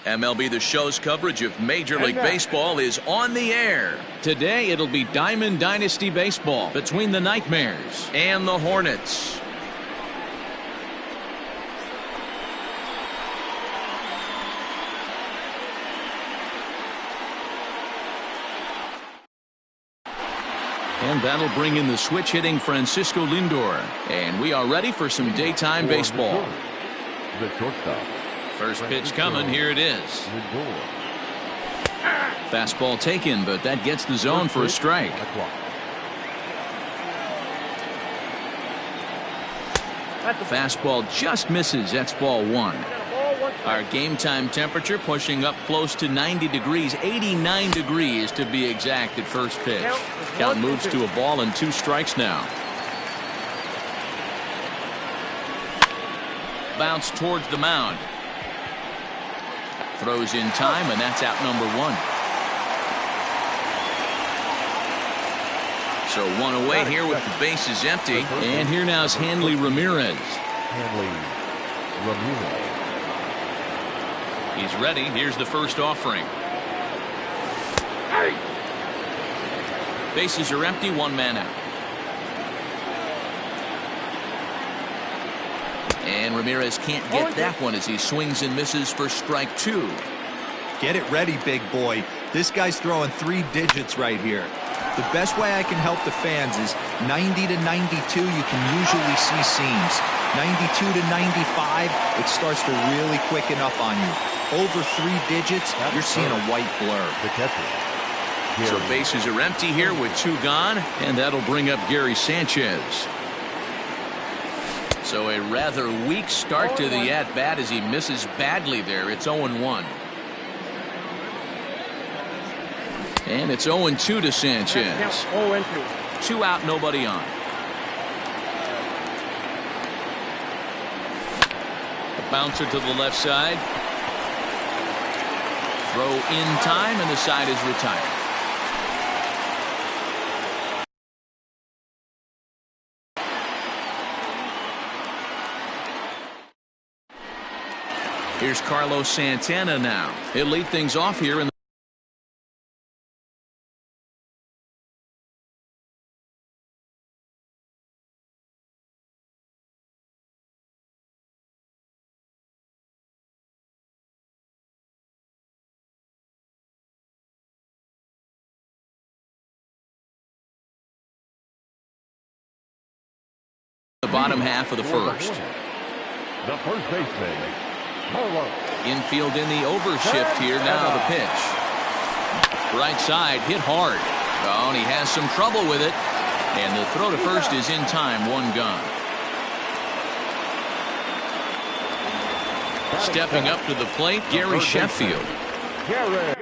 MLB The Show's coverage of Major League Baseball is on the air. Today it'll be Diamond Dynasty Baseball between the Nightmares and the Hornets. And that'll bring in the switch-hitting Francisco Lindor. And we are ready for some daytime baseball. The shortstop. First pitch coming. Here it is. Fastball taken, but that gets the zone for a strike. Fastball just misses. That's ball one. Our game time temperature pushing up close to 90 degrees, 89 degrees to be exact at first pitch. Count moves to a ball and 2 strikes now. Bounce towards the mound. Throws in time, and that's out number 1. So 1 away here with the bases empty. And here now is Hanley Ramirez. He's ready. Here's the first offering. Bases are empty, 1 man out. And Ramirez can't get that one as he swings and misses for strike 2. Get it ready, big boy. This guy's throwing 3 digits right here. The best way I can help the fans is 90 to 92, you can usually see seams. 92 to 95, it starts to really quicken up on you. Over 3 digits, you're seeing a white blur. The catcher. So bases are empty here with 2 gone, and that'll bring up Gary Sanchez. So a rather weak start to the at-bat as he misses badly there. It's 0-1. And it's 0-2 to Sanchez. 2 out, nobody on. A bouncer to the left side. Throw in time, and the side is retired. Here's Carlos Santana now. He'll lead things off here in the bottom half of the first. The first baseman, Carlos. Infield in the overshift here. Now the pitch. Right side hit hard. Oh, and he has some trouble with it. And the throw to first is in time. 1 gone. Stepping up to the plate, Gary Sheffield. Gary.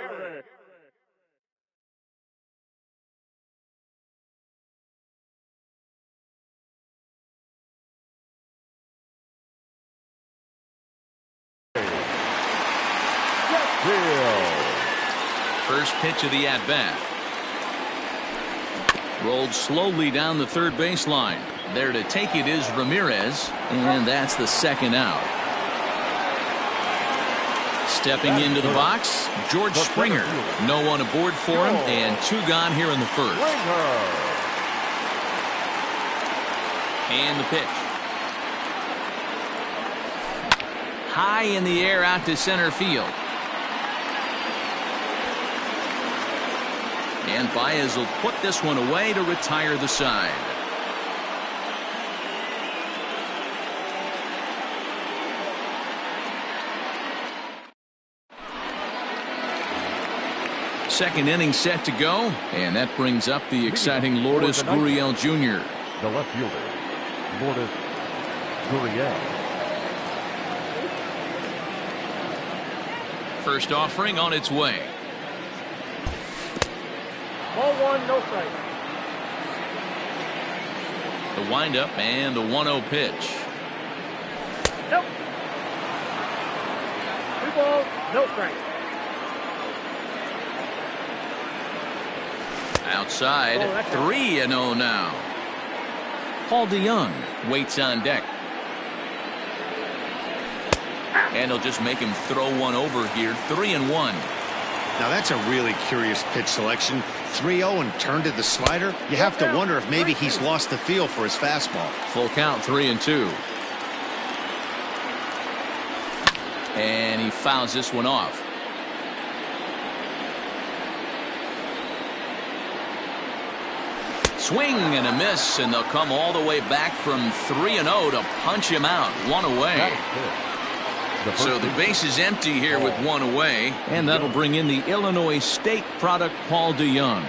First pitch of the at-bat. Rolled slowly down the third baseline. There to take it is Ramirez, and that's the 2nd out. Stepping into the box, George Springer. No one aboard for him, and 2 gone here in the first. And the pitch. High in the air out to center field. And Baez will put this one away to retire the side. Second inning set to go, and that brings up the exciting Lourdes Gurriel Jr. The left fielder, Lourdes Gurriel. First offering on its way. Ball 1, no strike. The windup and the 1-0 pitch. Nope. 2 balls, no strike. Outside, 3-0 now. Paul DeYoung waits on deck. And he'll just make him throw one over here. 3-1. Now that's a really curious pitch selection. 3-0 and turned to the slider. You have to wonder if maybe he's lost the feel for his fastball. Full count, 3-2. And he fouls this one off. Swing and a miss, and they'll come all the way back from 3-0 to punch him out. One away. So the base is empty here with one away, and that'll bring in the Illinois State product, Paul DeJong.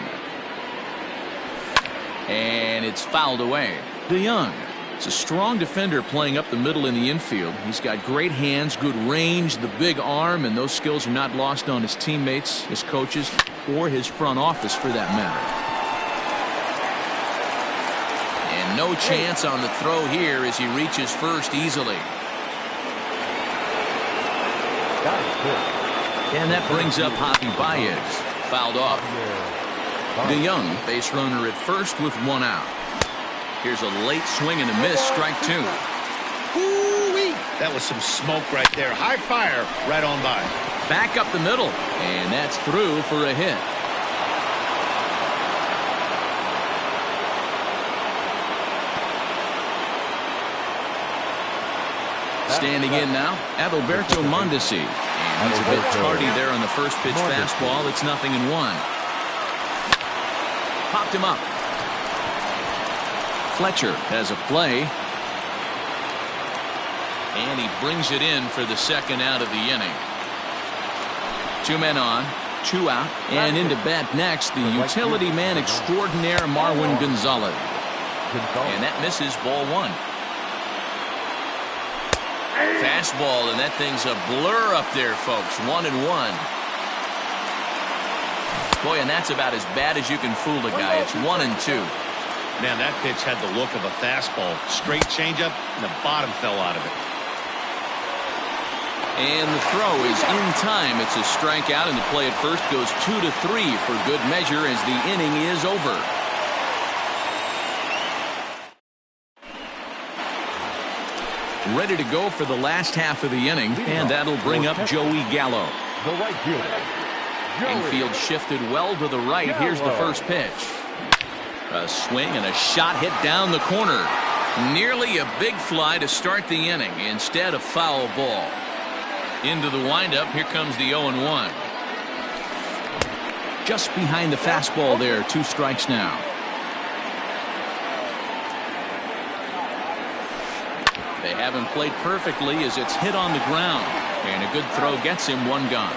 And it's fouled away. DeJong is a strong defender playing up the middle in the infield. He's got great hands, good range, the big arm, and those skills are not lost on his teammates, his coaches, or his front office for that matter. And no chance on the throw here as he reaches first easily. And that brings up Javi Baez. Fouled off. DeJong, base runner at first with one out. Here's a late swing and a miss. Strike two. Ooh-wee. That was some smoke right there. High fire right on by. Back up the middle. And that's through for a hit. Standing in now, Adalberto Mondesi. And he's a bit tardy there on the first pitch fastball. It's 0-1. Popped him up. Fletcher has a play. And he brings it in for the second out of the inning. 2 men on, 2 out, and into bat next, the utility man extraordinaire Marwin Gonzalez. And that misses, ball 1. Fastball, and that thing's a blur up there, folks. 1-1. Boy, and that's about as bad as you can fool a guy. It's 1-2. Man, that pitch had the look of a fastball. Straight changeup, and the bottom fell out of it. And the throw is in time. It's a strikeout, and the play at first goes 2-3 for good measure as the inning is over. Ready to go for the last half of the inning, and that'll bring up Joey Gallo. The right fielder. Infield shifted well to the right. Here's the first pitch. A swing and a shot hit down the corner. Nearly a big fly to start the inning. Instead, a foul ball. Into the windup. Here comes the 0-1. Just behind the fastball there. 2 strikes now. They haven't played perfectly as it's hit on the ground. And a good throw gets him 1 gone.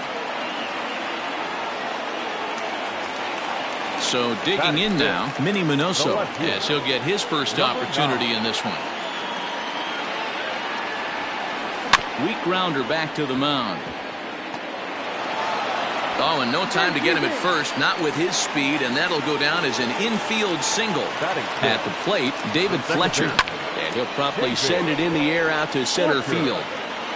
So digging in now, Minnie Minoso, as he'll get his first opportunity in this one. Weak grounder back to the mound. Oh, and no time to get him at first, not with his speed, and that'll go down as an infield single. At the plate, David Fletcher. And he'll promptly send it in the air out to center field.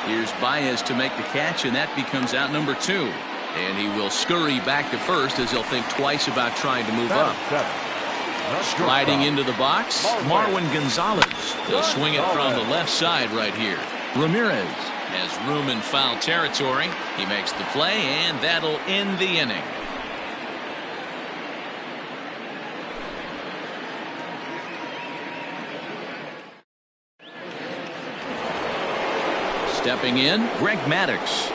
Here's Baez to make the catch, and that becomes out number 2. And he will scurry back to first as he'll think twice about trying to move up. Sliding into the box, Marwin Gonzalez. He'll swing it from the left side right here. Ramirez has room in foul territory. He makes the play, and that'll end the inning. Stepping in, Greg Maddux.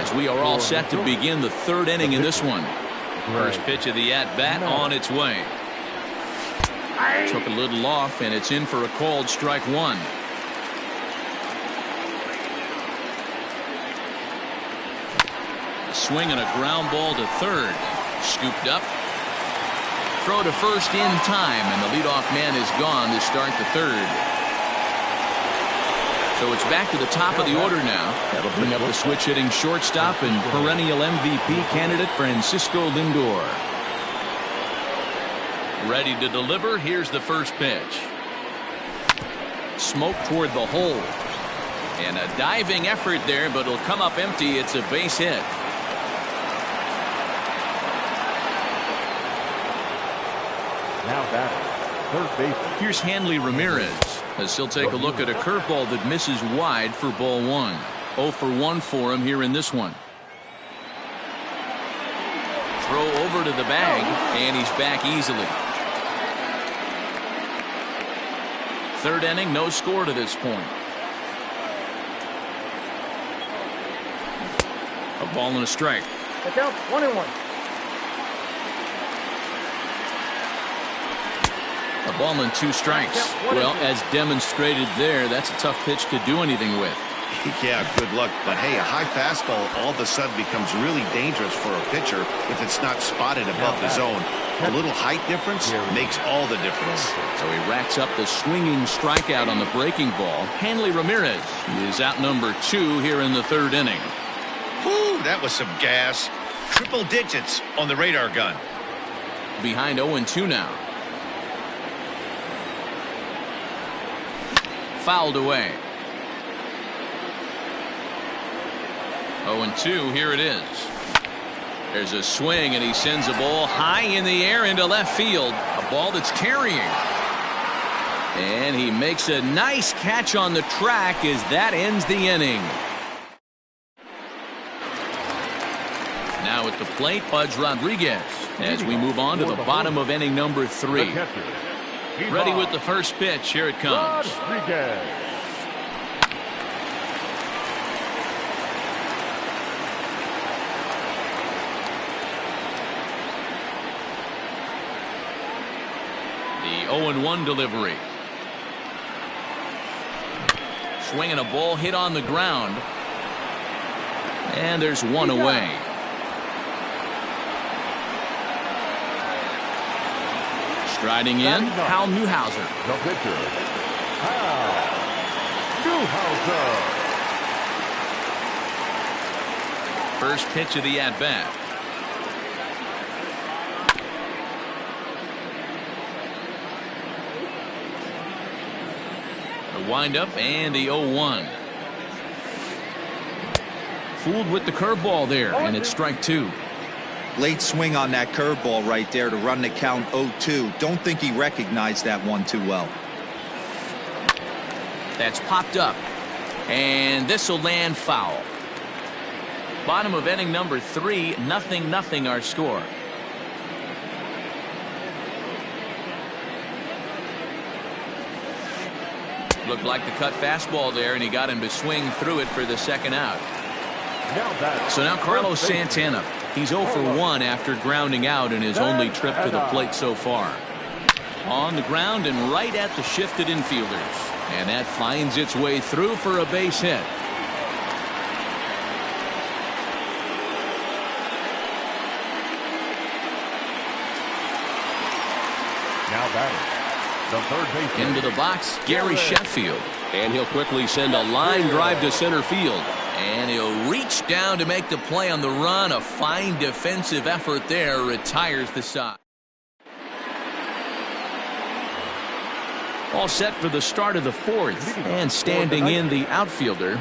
as we are all set to begin the third inning in this one. First pitch of the at-bat on its way. Took a little off, and it's in for a called strike one. A swing and a ground ball to third. Scooped up. Throw to first in time, and the leadoff man is gone to start the third. So it's back to the top of the order now. That'll bring up the switch-hitting shortstop and perennial MVP candidate Francisco Lindor. Ready to deliver. Here's the first pitch. Smoke toward the hole. And a diving effort there, but it'll come up empty. It's a base hit. Now batting, third base. Here's Hanley Ramirez, as he'll take a look at a curveball that misses wide for ball one. 0 for 1 for him here in this one. Throw over to the bag, and he's back easily. Third inning, no score to this point. A ball and a strike. The count 1-1. A ball and 2 strikes. Well, as demonstrated there, that's a tough pitch to do anything with. Yeah, good luck. But hey, a high fastball all of a sudden becomes really dangerous for a pitcher if it's not spotted above the zone. A little height difference makes all the difference. So he racks up the swinging strikeout on the breaking ball. Hanley Ramirez is out number 2 here in the third inning. Whew, that was some gas. Triple digits on the radar gun. Behind 0-2 now. Fouled away. 0-2, here it is. There's a swing, and he sends a ball high in the air into left field. A ball that's carrying. And he makes a nice catch on the track as that ends the inning. Now at the plate, Pudge Rodriguez, as we move on to the bottom of inning number 3. Ready with the first pitch. Here it comes. Rodriguez. The 0-1 delivery. Swinging a ball hit on the ground. And there's one away. Striding in, Hal Newhouser. The pitcher, Hal Newhouser. First pitch of the at-bat. The windup and the 0-1. Fooled with the curveball there, and it's strike 2. Late swing on that curveball right there to run the count 0-2. Don't think he recognized that one too well. That's popped up, and this will land foul. Bottom of inning number 3, 0-0 our score. Looked like the cut fastball there, and he got him to swing through it for the second out. So now Carlos Santana. He's 0 for 1 after grounding out in his only trip to the plate so far. On the ground and right at the shifted infielders. And that finds its way through for a base hit. Now batting, the third baseman. Into the box, Gary Sheffield. And he'll quickly send a line drive to center field. And he'll reach down to make the play on the run. A fine defensive effort there. Retires the side. All set for the start of the 4th. And standing in the outfielder.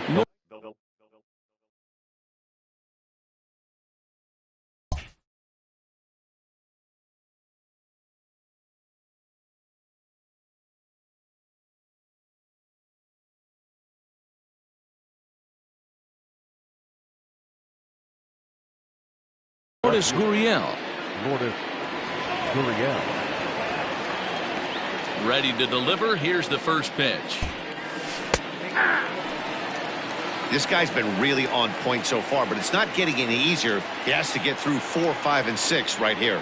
Lourdes Gurriel. Lourdes Gurriel. Ready to deliver. Here's the first pitch. This guy's been really on point so far, but it's not getting any easier. He has to get through 4, 5, and 6 right here.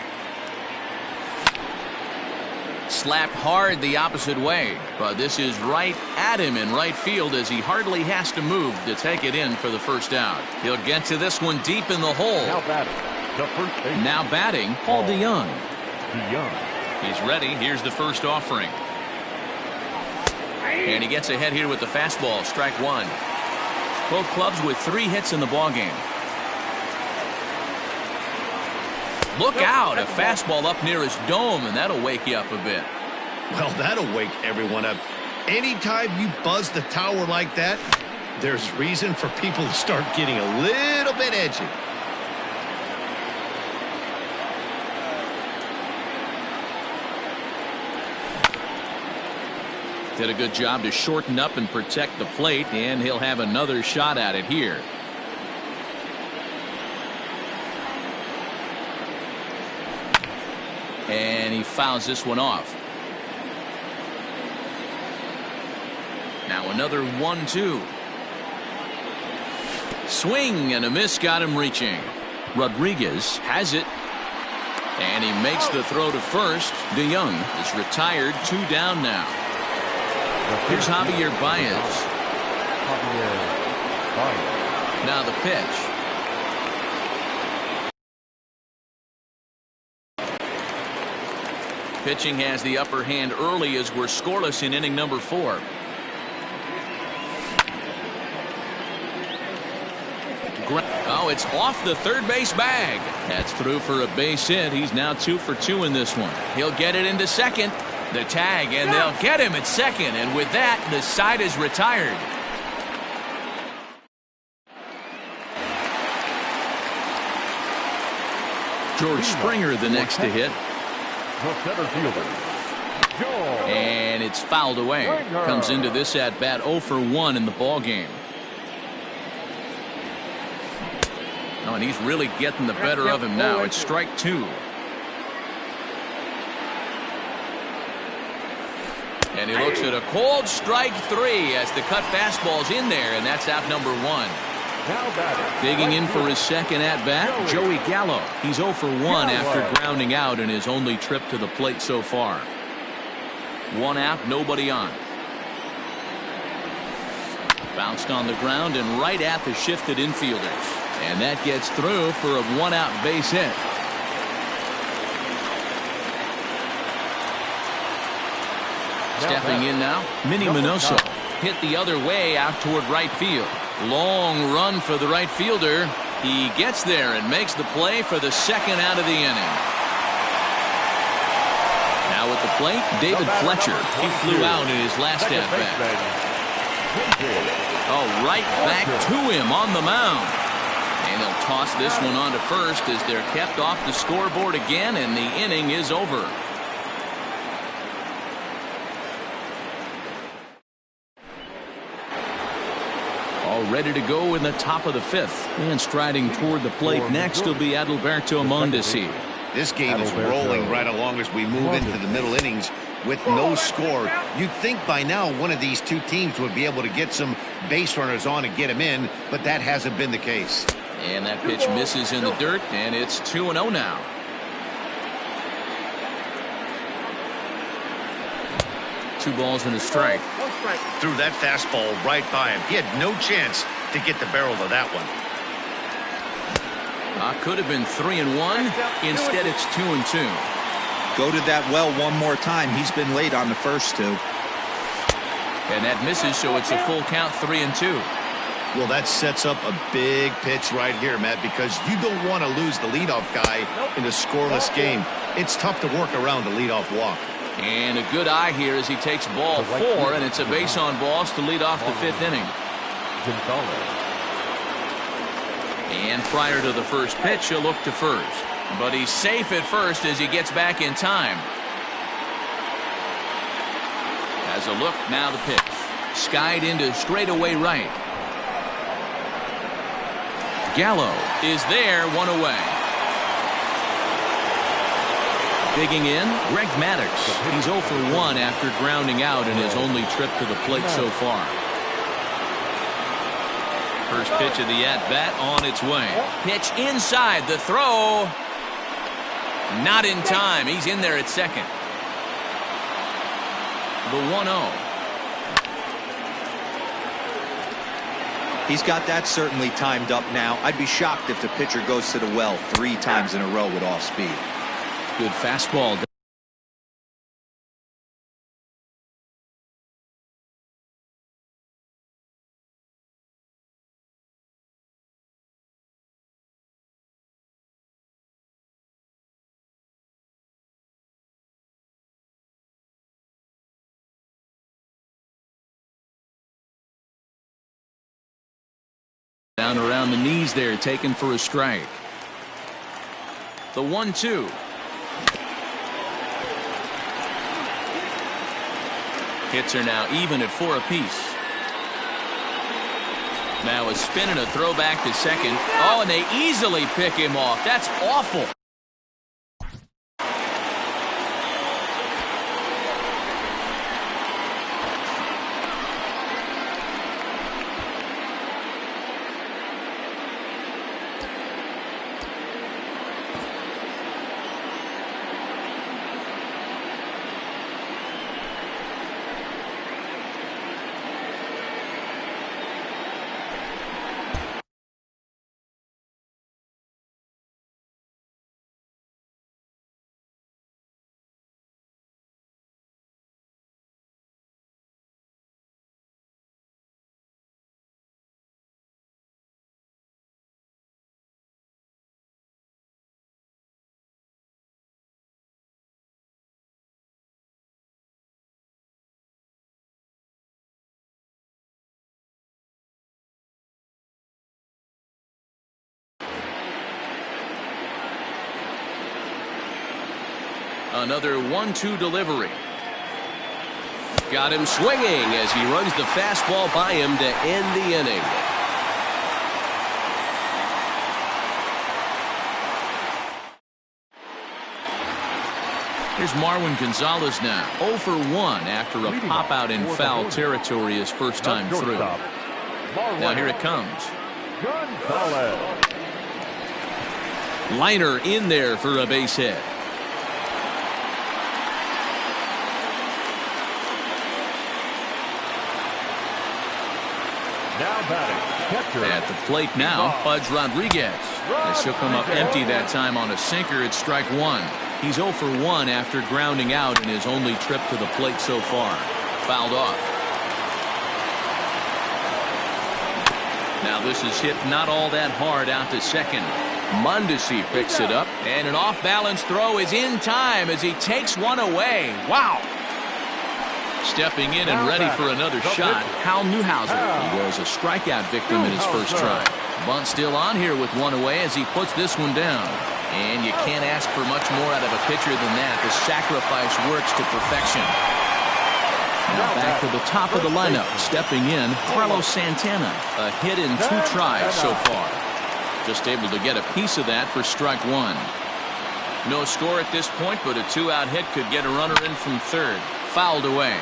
Slapped hard the opposite way, but this is right at him in right field as he hardly has to move to take it in for the first out. He'll get to this one deep in the hole. Now batting, the first baseman. Now batting, Paul DeYoung. DeYoung. He's ready. Here's the first offering. And he gets ahead here with the fastball, strike one. Both clubs with 3 hits in the ballgame. Look out, a fastball up near his dome, and that'll wake you up a bit. Well, that'll wake everyone up. Anytime you buzz the tower like that, there's reason for people to start getting a little bit edgy. Did a good job to shorten up and protect the plate, and he'll have another shot at it here. And he fouls this one off. Now another 1-2. Swing and a miss got him reaching. Rodriguez has it. And he makes the throw to first. DeYoung is retired, 2 down now. Here's Javier Baez. Now the pitch. Pitching has the upper hand early as we're scoreless in inning number 4. Oh, it's off the third base bag. That's through for a base hit. He's now 2 for 2 in this one. He'll get it into second. The tag, and they'll get him at second. And with that, the side is retired. George Springer the next to hit. The center fielder, And it's fouled away. Comes into this at bat 0 for 1 in the ball game. Oh, and he's really getting the better of him now. It's strike 2. And he looks at a cold strike 3 as the cut fastball's in there, and that's out number 1. Digging in for his second at-bat, Joey Gallo. He's 0 for 1 after grounding out in his only trip to the plate so far. 1 out, nobody on. Bounced on the ground and right at the shifted infielders. And that gets through for a 1-out base hit. Stepping in now, Minnie Minoso. Hit the other way out toward right field. Long run for the right fielder. He gets there and makes the play for the second out of the inning. Now at the plate, David Fletcher. He flew out in his last at-bat. Oh, right back to him on the mound. And they'll toss this one on to first as they're kept off the scoreboard again, and the inning is over. All ready to go in the top of the 5th. And striding toward the plate next will be Adalberto Mondesi. This game is rolling right along as we move into the middle innings with no score. You'd think by now one of these two teams would be able to get some base runners on and get them in, but that hasn't been the case. And that pitch misses in the dirt, and it's 2-0 now. Two balls and a strike. Threw that fastball right by him. He had no chance to get the barrel of that one. Could have been 3-1. Instead, it's 2-2. Go to that well one more time. He's been late on the first 2. And that misses, so it's a full count, 3-2. Well, that sets up a big pitch right here, Matt, because you don't want to lose the leadoff guy in a scoreless game. It's tough to work around the leadoff walk. And a good eye here as he takes ball 4, and it's a base on balls to lead off the 5th inning. And prior to the first pitch, he'll look to first. But he's safe at first as he gets back in time. Has a look, now the pitch. Skied into straightaway right. Gallo is there, 1 away. Digging in, Greg Maddux. He's 0 for 1 after grounding out in his only trip to the plate so far. First pitch of the at-bat on its way. Pitch inside. The throw. Not in time. He's in there at second. The 1-0. He's got that certainly timed up now. I'd be shocked if the pitcher goes to the well 3 times in a row with off speed. Good fastball. Down around the knees there, taken for a strike. The 1-2. Hits are now even at 4 apiece. Now a spin and a throw back to second. Oh, and they easily pick him off. That's awful. Another 1-2 delivery. Got him swinging as he runs the fastball by him to end the inning. Here's Marwin Gonzalez now. 0 for 1 after a pop out in foul territory his first time through. Now here it comes. Liner in there for a base hit. At the plate now, Pudge Rodriguez. As he'll come up empty that time on a sinker, it's strike 1. He's 0 for 1 after grounding out in his only trip to the plate so far. Fouled off. Now this is hit not all that hard out to second. Mondesi picks it up, and an off-balance throw is in time as he takes one away. Wow. Stepping in and ready for another shot, Hal Newhouser. He was a strikeout victim in his first try. Bunt still on here with one away as he puts this one down. And you can't ask for much more out of a pitcher than that. The sacrifice works to perfection. Now back to the top of the lineup. Stepping in, Carlos Santana. A hit in 2 tries so far. Just able to get a piece of that for strike 1. No score at this point, but a 2-out hit could get a runner in from third. Fouled away.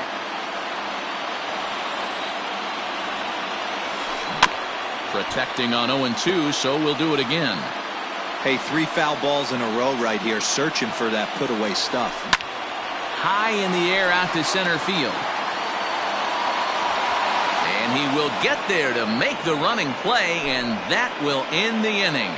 Protecting on 0-2, so we'll do it again. Hey, 3 foul balls in a row right here, searching for that put-away stuff. High in the air out to center field. And he will get there to make the running play, and that will end the inning.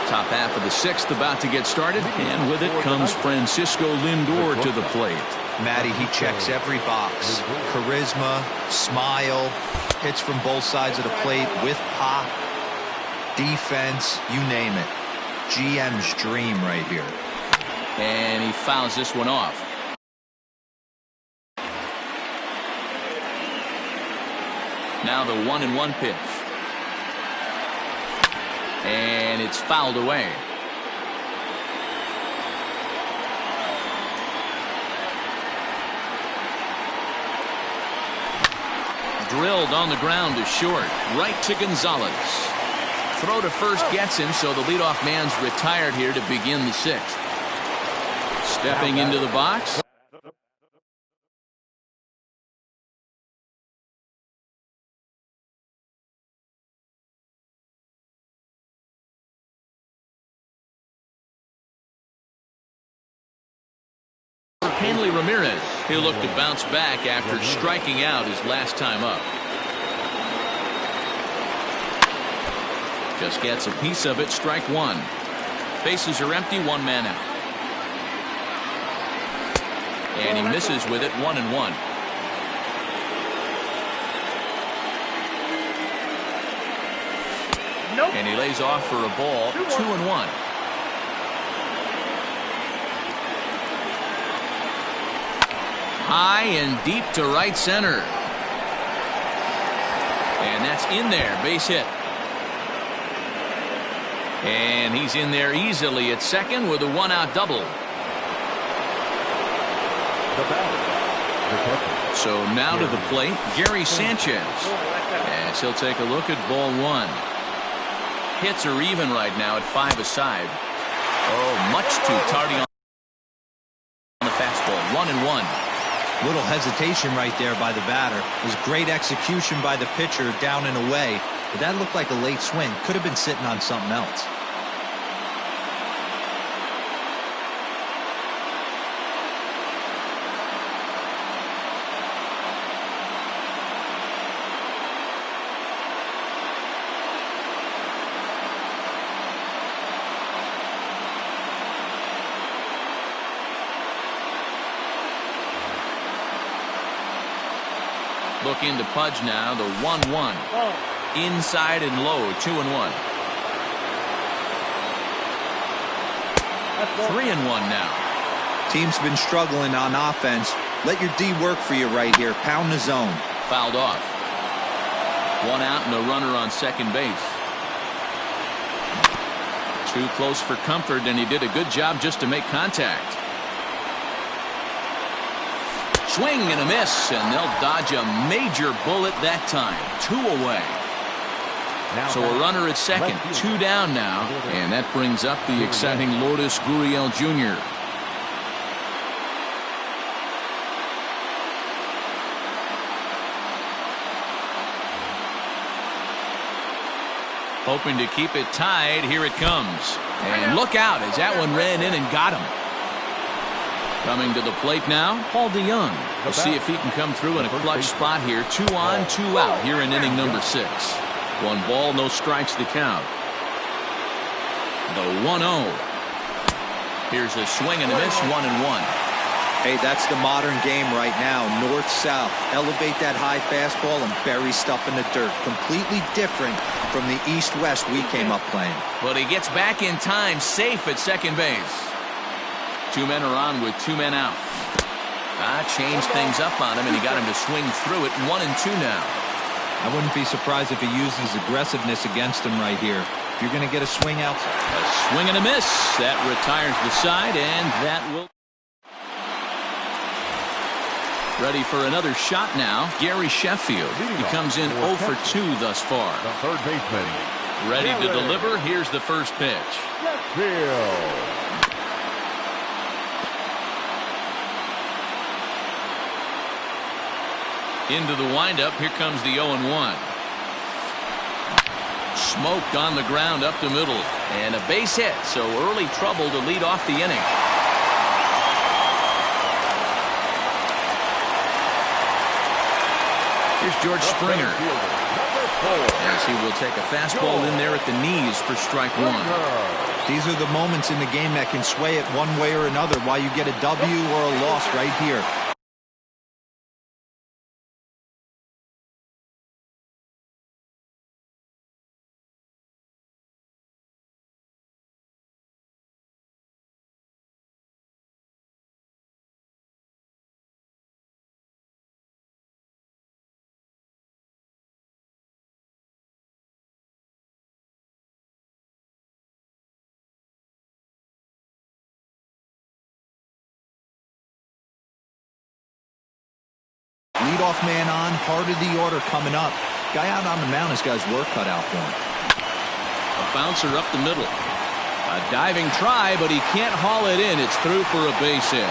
Top half of the 6th about to get started, and with it comes Francisco Lindor to the plate. Matty, he checks every box. Charisma, smile, hits from both sides of the plate with pop, defense, you name it. GM's dream right here. And he fouls this one off. Now the 1-1 pitch. And it's fouled away. Drilled on the ground to short. Right to Gonzalez. Throw to first gets him, so the leadoff man's retired here to begin the 6th. Stepping into the box. Hanley Ramirez. He'll look to bounce back after striking out his last time up. Just gets a piece of it. Strike one. Bases are empty. One man out. And he misses with it. 1-1. Nope. And he lays off for a ball. 2-1. High and deep to right center. And that's in there. Base hit. And he's in there easily at second with a one-out double. So now to the plate, Gary Sanchez. As he'll take a look at ball one. Hits are even right now at 5 aside. Oh, much too tardy on the fastball. 1-1. Little hesitation right there by the batter. It was great execution by the pitcher down and away. But that looked like a late swing. Could have been sitting on something else. Looking to Pudge now. The 1-1. Inside and low. 2-1. 3-1 now. Team's been struggling on offense. Let your D work for you right here. Pound the zone. Fouled off. One out and a runner on second base. Too close for comfort, and he did a good job just to make contact. Swing and a miss, and they'll dodge a major bullet that time. 2 away. So a runner at second, 2 down now, and that brings up the exciting Lourdes Gurriel Jr. Hoping to keep it tied. Here it comes. And look out as that one ran in and got him. Coming to the plate now, Paul DeYoung. We'll see if he can come through in a clutch spot here. 2 on, 2 out here in inning number 6. 1 ball, no strikes the count. The 1-0. Here's a swing and a miss. 1-1. Hey, that's the modern game right now. North-south. Elevate that high fastball and bury stuff in the dirt. Completely different from the east-west we came up playing. But he gets back in time, safe at second base. 2 men are on with 2 men out. Changed things up on him, and he got him to swing through it. 1-2 now. I wouldn't be surprised if he uses aggressiveness against him right here. If you're going to get a swing outside. A swing and a miss. That retires the side, and that will. Ready for another shot now. Gary Sheffield. He comes in 0 for 2 thus far. The third baseman. Ready to deliver. Here's the first pitch. Sheffield. Into the windup. Here comes the 0-1. Smoked on the ground up the middle. And a base hit. So early trouble to lead off the inning. Here's George Springer. As he will take a fastball in there at the knees for strike 1. These are the moments in the game that can sway it one way or another. Why you get a W or a loss right here. Leadoff man on, heart of the order coming up. Guy out on the mound has got his work cut out for him. A bouncer up the middle. A diving try, but he can't haul it in. It's through for a base hit.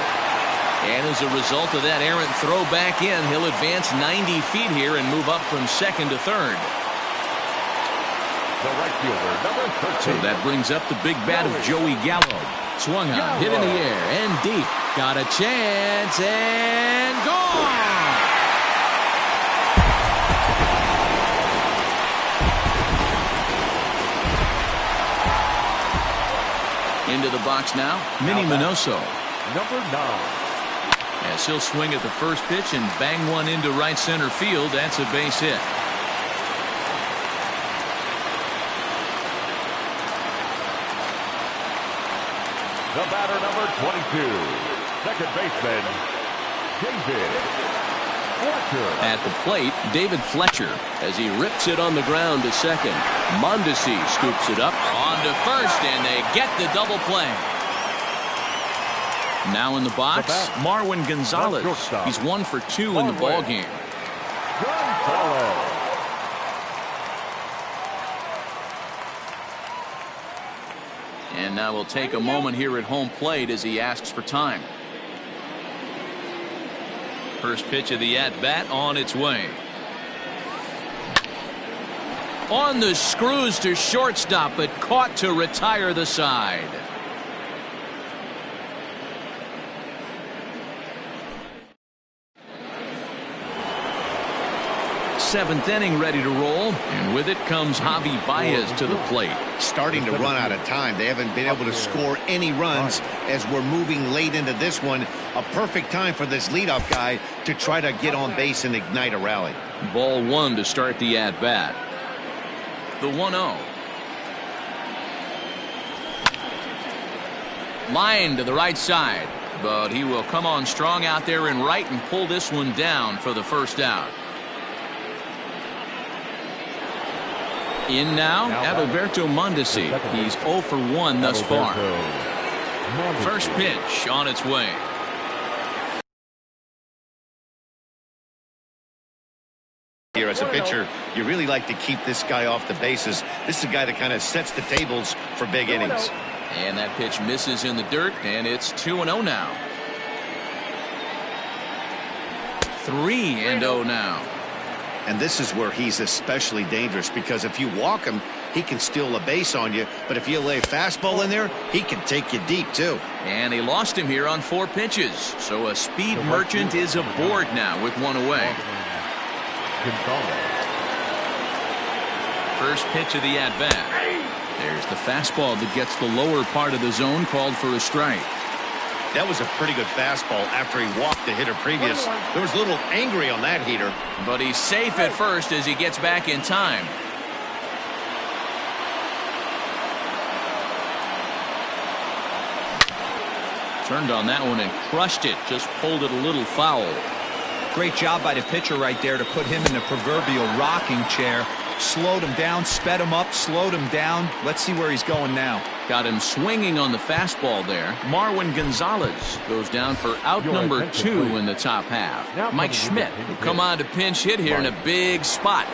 And as a result of that errant throw back in, he'll advance 90 feet here and move up from second to third. The right fielder, number 13. So that brings up the big bat of Joey Gallo. Swung on, hit in the air, and deep. Got a chance, and gone! Into the box now, Minnie Minoso. Number 9. As he'll swing at the first pitch and bang one into right center field. That's a base hit. The batter, number 22. Second baseman, David Fletcher. At the plate, David Fletcher as he rips it on the ground to second. Mondesi scoops it up on to first, and they get the double play. Now in the box, Marwin Gonzalez. He's 1 for 2 in the ball game. Gonzalez. And now we'll take a moment here at home plate as he asks for time. First pitch of the at-bat on its way. On the screws to shortstop, but caught to retire the side. Seventh inning ready to roll, and with it comes Javi Baez to the plate. Starting to run out of time. They haven't been able to score any runs as we're moving late into this one. A perfect time for this leadoff guy to try to get on base and ignite a rally. Ball 1 to start the at-bat. The 1-0. Line to the right side, but he will come on strong out there in right and pull this one down for the first out. In now, Adalberto Mondesi. He's 0 for 1 thus far. First pitch on its way. Here as a pitcher, you really like to keep this guy off the bases. This is a guy that kind of sets the tables for big innings. And that pitch misses in the dirt, and it's 2-0 now. 3-0 now. And this is where he's especially dangerous, because if you walk him, he can steal a base on you. But if you lay a fastball in there, he can take you deep, too. And he lost him here on 4 pitches. So a speed merchant is aboard now with 1 away. First pitch of the at-bat. There's the fastball that gets the lower part of the zone, called for a strike. That was a pretty good fastball after he walked the hitter previous. There was a little angry on that heater. But he's safe at first as he gets back in time. Turned on that one and crushed it. Just pulled it a little foul. Great job by the pitcher right there to put him in the proverbial rocking chair. Slowed him down, sped him up, slowed him down. Let's see where he's going now. Got him swinging on the fastball there. Marwin Gonzalez goes down for out number 2 in the top half. Mike Schmidt will come on to pinch hit here in a big spot.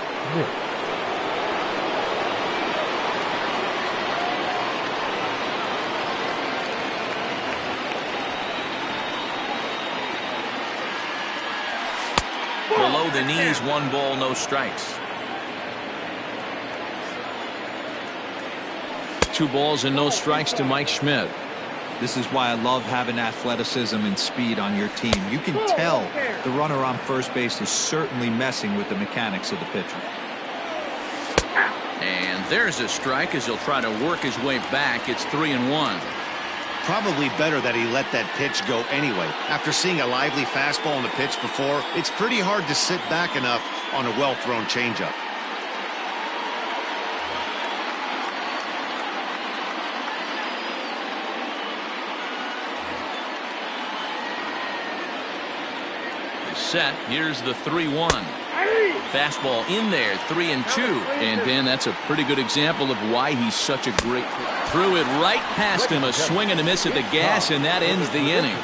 Below the knees, 1 ball, no strikes. 2 balls and no strikes to Mike Schmidt. This is why I love having athleticism and speed on your team. You can tell the runner on first base is certainly messing with the mechanics of the pitcher. And there's a strike as he'll try to work his way back. It's 3-1. Probably better that he let that pitch go anyway. After seeing a lively fastball on the pitch before, it's pretty hard to sit back enough on a well-thrown changeup. Set. Here's the 3-1. Fastball in there, 3-2. And Dan, that's a pretty good example of why he's such a great. Threw it right past him, a swing and a miss at the gas, and that ends the inning.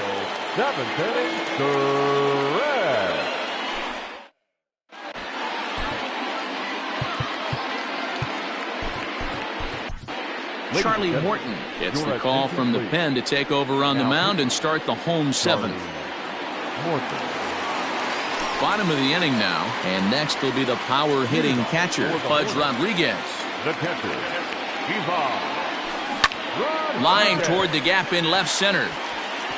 7th inning, correct. Charlie Morton gets the call from the pen to take over on the mound and start the home seventh. Bottom of the inning now, and next will be the power hitting catcher, Pudge Rodriguez. The catcher, Line toward the gap in left center.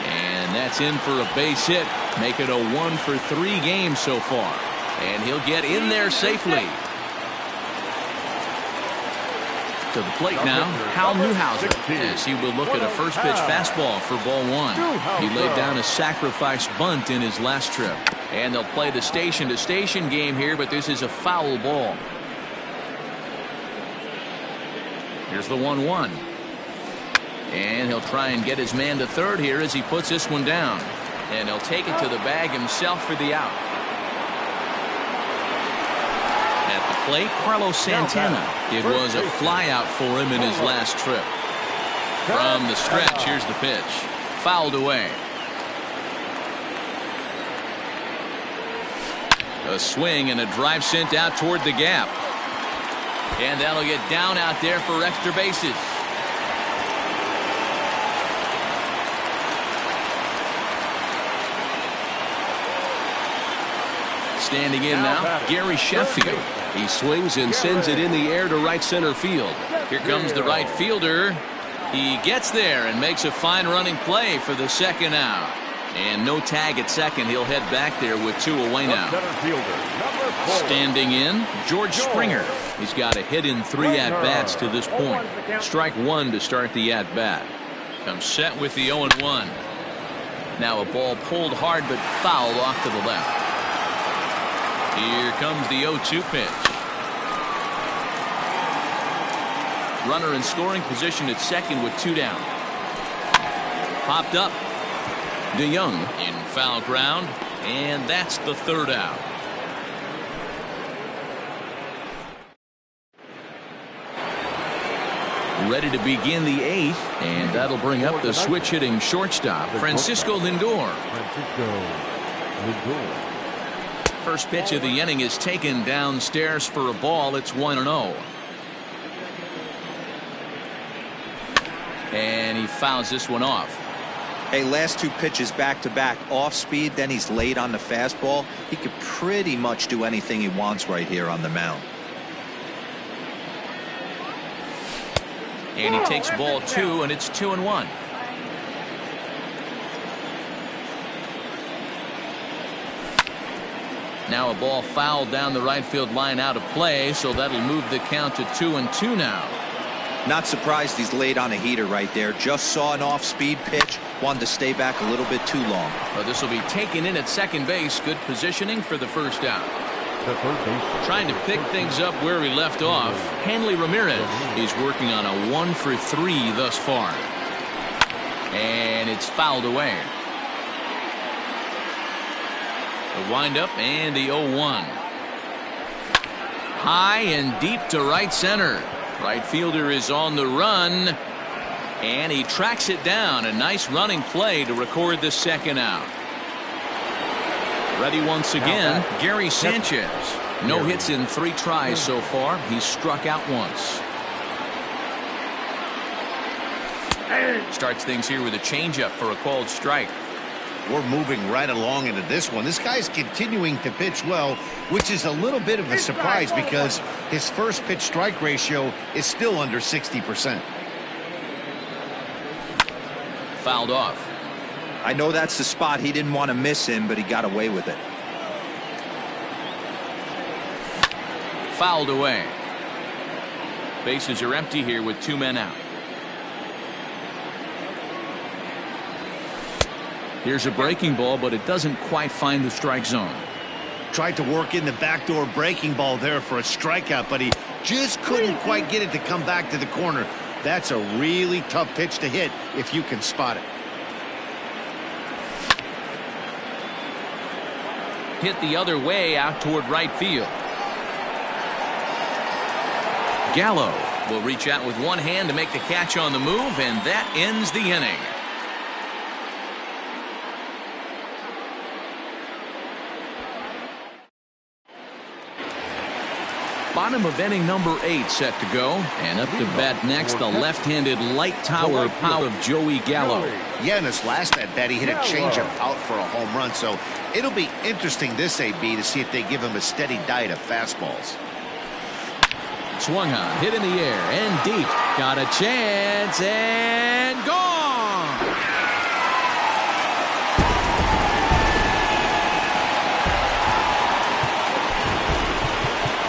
And that's in for a base hit. Make it a 1-for-3 game so far. And he'll get in there safely. To the plate now, Hal Newhouser, as he will look at a first pitch fastball for ball one. He laid down a sacrifice bunt in his last trip. And they'll play the station-to-station game here, but this is a foul ball. Here's the 1-1. And he'll try and get his man to third here as he puts this one down. And he'll take it to the bag himself for the out. At the plate, Carlos Santana. It was a flyout for him in his last trip. From the stretch, here's the pitch. Fouled away. A swing and a drive sent out toward the gap. And that'll get down out there for extra bases. Standing in now, Gary Sheffield. He swings and sends it in the air to right center field. Here comes the right fielder. He gets there and makes a fine running play for the second out. And no tag at second. He'll head back there with 2 away now. Standing in, George Springer. He's got a hit in 3 at-bats to this point. Strike 1 to start the at-bat. Comes set with the 0-1. Now a ball pulled hard but fouled off to the left. Here comes the 0-2 pitch. Runner in scoring position at second with 2 down. Popped up. DeYoung in foul ground, and that's the third out. Ready to begin the 8th, and that'll bring up the switch hitting shortstop, Francisco Lindor. First pitch of the inning is taken downstairs for a ball. It's 1-0. And he fouls this one off. Hey, last 2 pitches back-to-back off speed, then he's late on the fastball. He could pretty much do anything he wants right here on the mound. And he takes ball 2, and it's 2-1. Now a ball fouled down the right field line out of play, so that'll move the count to 2-2 now. Not surprised he's late on a heater right there. Just saw an off-speed pitch. Wanted to stay back a little bit too long. Well, this will be taken in at second base. Good positioning for the first out. Trying to pick things up where he left off. Hanley Ramirez. He's working on a 1-for-3 thus far. And it's fouled away. The windup and the 0-1. High and deep to right center. Right fielder is on the run, and he tracks it down. A nice running play to record the second out. Ready once again, Gary Sanchez. No hits in 3 tries so far. He's struck out once. Starts things here with a changeup for a called strike. We're moving right along into this one. This guy's continuing to pitch well, which is a little bit of a surprise because his first pitch strike ratio is still under 60%. Fouled off. I know that's the spot he didn't want to miss him, but he got away with it. Fouled away. Bases are empty here with 2 men out. Here's a breaking ball, but it doesn't quite find the strike zone. Tried to work in the backdoor breaking ball there for a strikeout, but he just couldn't quite get it to come back to the corner. That's a really tough pitch to hit if you can spot it. Hit the other way out toward right field. Gallo will reach out with one hand to make the catch on the move, and that ends the inning. Bottom of inning number 8 set to go. And up to bat next, the left-handed light tower power of Joey Gallo. Yeah, in his last at-bat, he hit a changeup out for a home run. So it'll be interesting this AB to see if they give him a steady diet of fastballs. Swung on, hit in the air, and deep. Got a chance, and gone!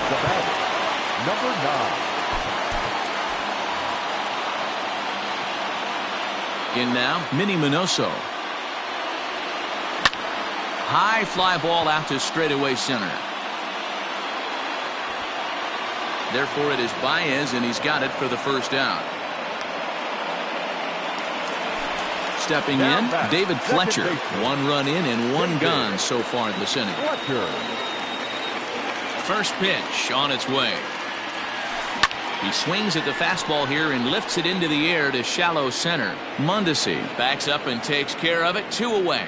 The batter, number 9. In now, Minnie Minoso. High fly ball out to straightaway center. Therefore, it is Baez, and he's got it for the first out. Stepping in, David Fletcher. 1 run in and 1 gone so far in this inning. First pitch on its way. He swings at the fastball here and lifts it into the air to shallow center. Mondesi backs up and takes care of it. 2 away.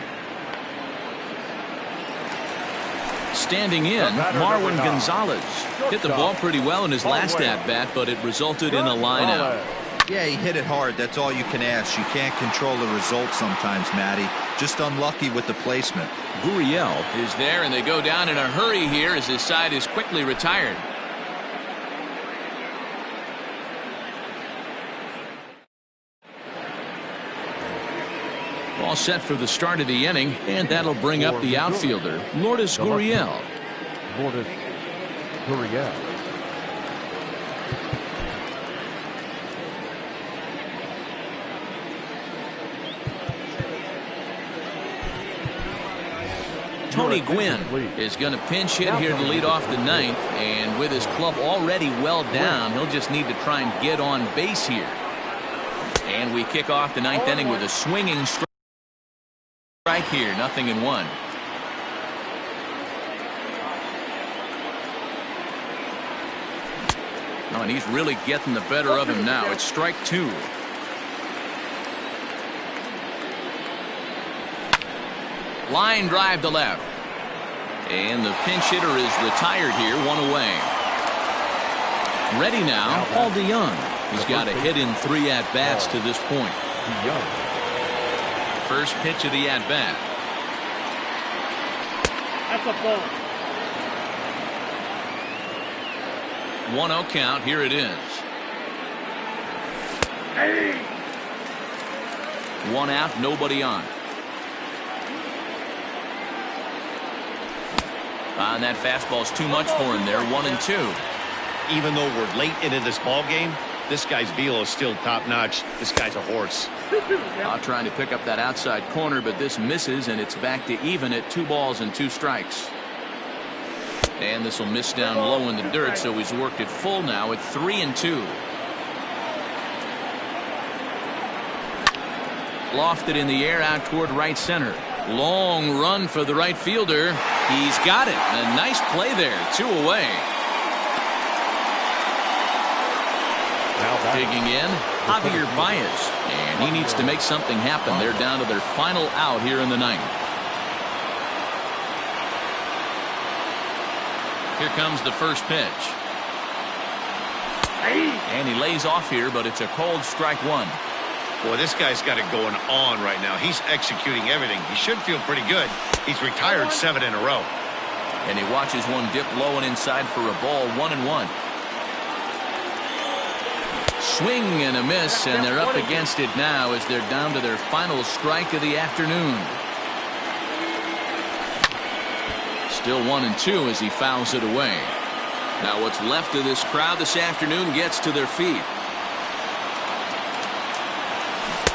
Standing in, Marwin Gonzalez. Hit the ball pretty well in his last at-bat, but it resulted in a line-out. Yeah, he hit it hard. That's all you can ask. You can't control the result sometimes, Matty. Just unlucky with the placement. Gurriel is there, and they go down in a hurry here as his side is quickly retired. All set for the start of the inning, and that'll bring up the outfielder, Lourdes Gurriel. Lourdes Gurriel. Tony Gwynn is going to pinch hit here to lead off the 9th, and with his club already well down, he'll just need to try and get on base here. And we kick off the 9th inning with a swinging strike here, 0-1. Oh, and he's really getting the better of him now. It's strike 2. Line drive to left. And the pinch hitter is retired here, 1 away. Ready now, Paul DeJong. He's got a hit in 3 at-bats to this point. First pitch of the at-bat. That's a ball. 1-0 count. Here it is. Hey. 1 out, nobody on. And that fastball's too much for him there. 1-2. Even though we're late into this ball game, this guy's velo is still top-notch. This guy's a horse. Trying to pick up that outside corner, but this misses, and it's back to even at 2 balls and 2 strikes. And this will miss down low in the dirt, so he's worked it full now at 3-2. Lofted in the air out toward right center. Long run for the right fielder. He's got it. A nice play there. 2 away. Digging in, Javier Baez. And he needs to make something happen. They're down to their final out here in the 9th. Here comes the first pitch. And he lays off here, but it's a cold strike 1. Boy, this guy's got it going on right now. He's executing everything. He should feel pretty good. He's retired 7 in a row. And he watches one dip low and inside for a ball. 1-1. Swing and a miss, and they're up against it now as they're down to their final strike of the afternoon. Still 1-2 as he fouls it away. Now what's left of this crowd this afternoon gets to their feet.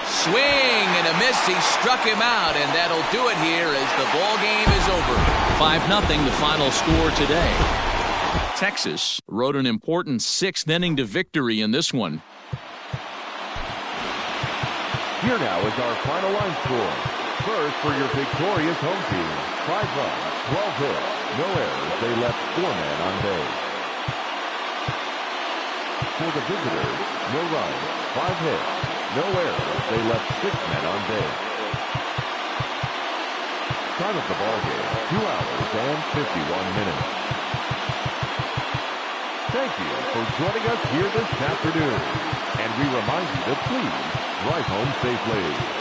Swing and a miss. He struck him out, and that'll do it here as the ball game is over. 5-0 the final score today. Texas rode an important 6th inning to victory in this one. Here now is our final line score. First, for your victorious home team, 5 runs, 12 hits, no errors. They left 4 men on base. For the visitors, no runs, 5 hits, no errors. They left 6 men on base. Time of the ball game, 2 hours and 51 minutes. Thank you for joining us here this afternoon. And we remind you to please drive home safely.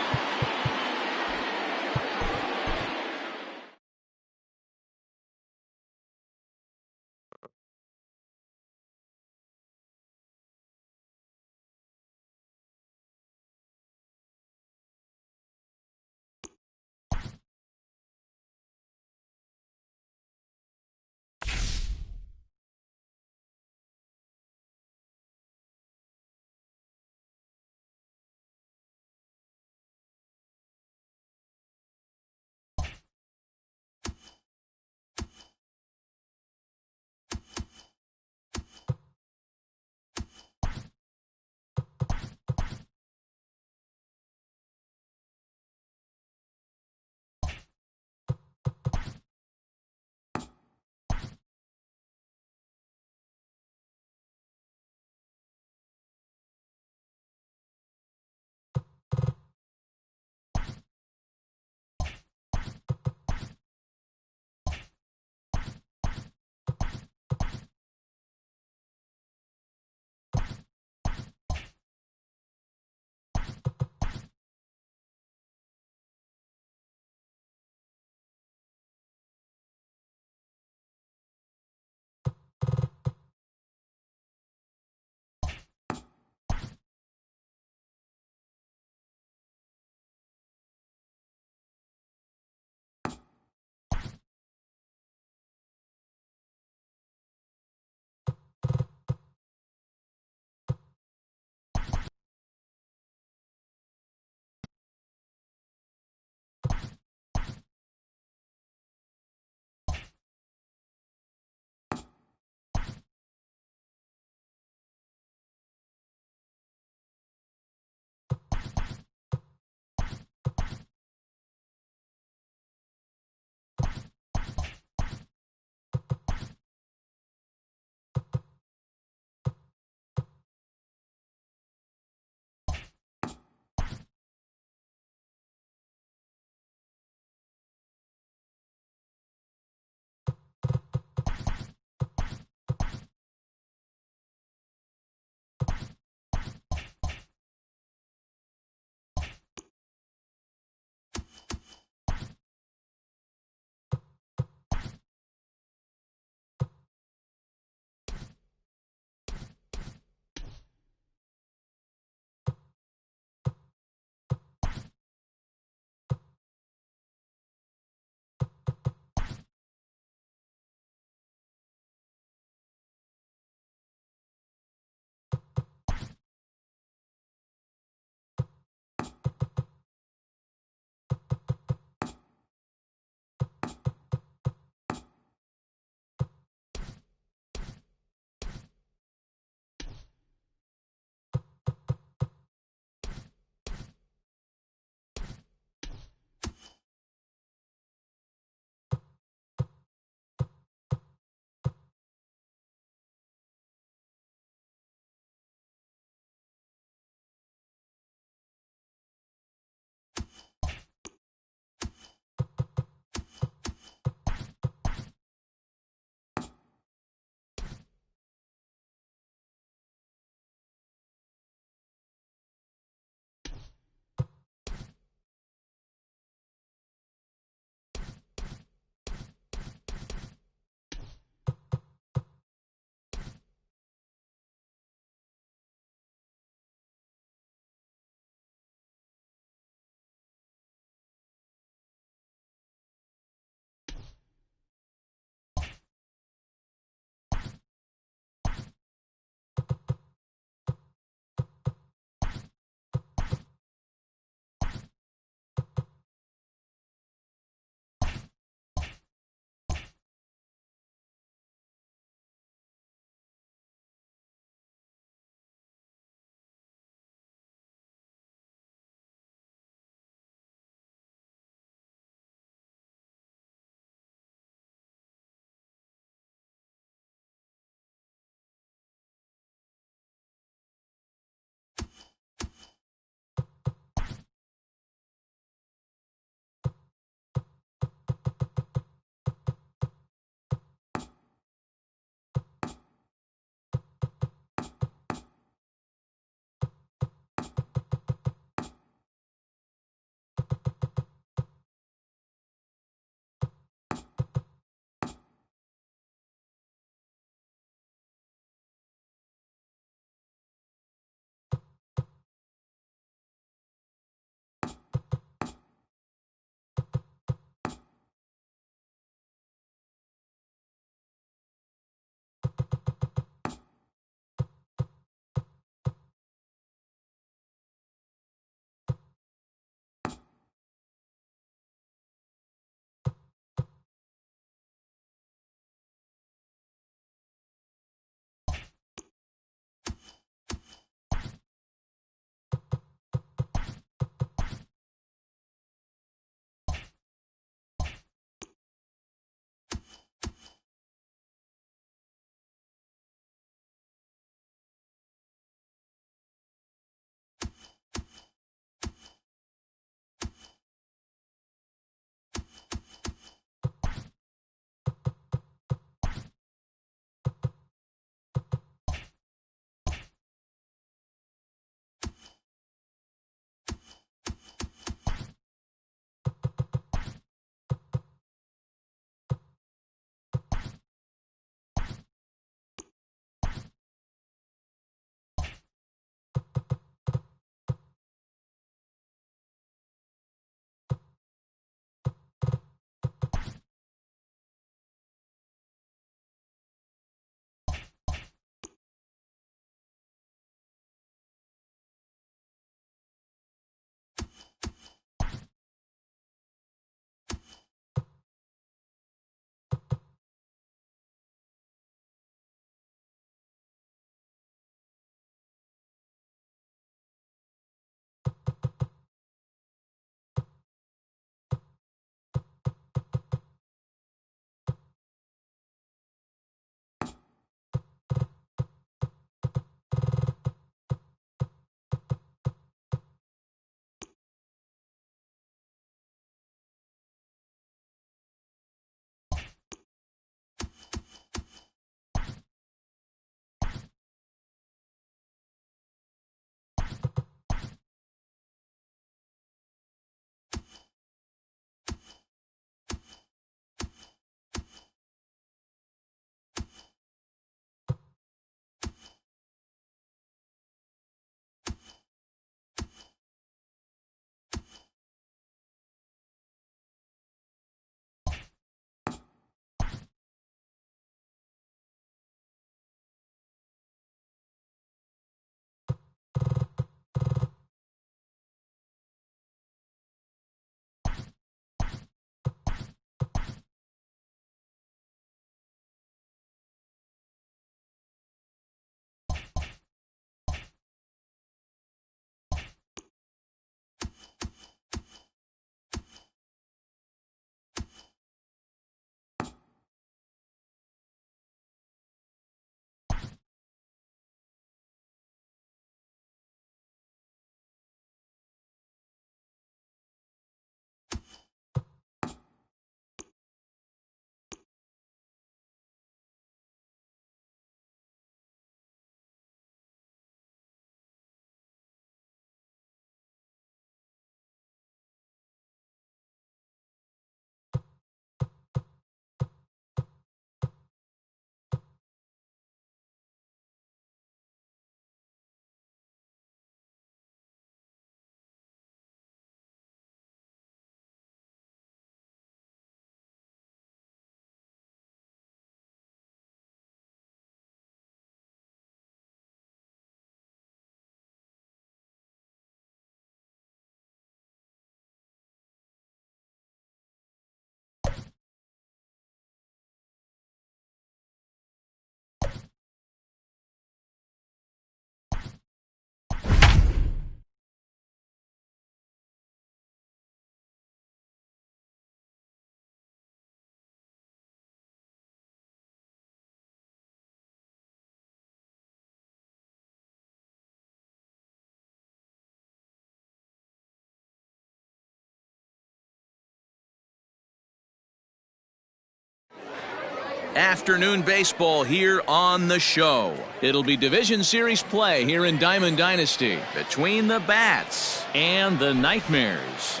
Afternoon baseball here on the show. It'll be Division Series play here in Diamond Dynasty Between the Bats and the Nightmares.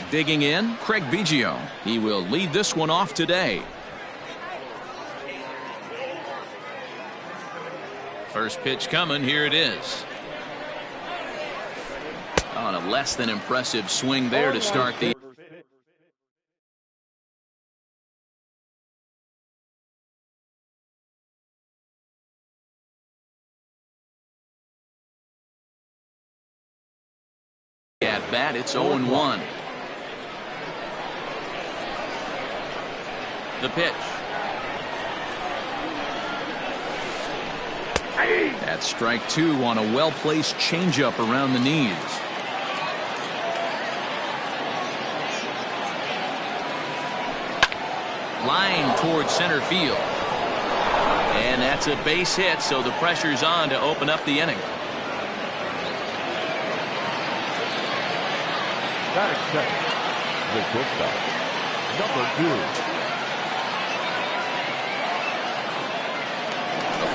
Digging in, Craig Biggio. He will lead this one off today. First pitch coming. Here it is. On a less than impressive swing there to start the at bat. It's 0-1. The pitch. That's strike two on a well-placed changeup around the knees. Line towards center field. And that's a base hit, so the pressure's on to open up the inning. Batting second, the shortstop, number 2.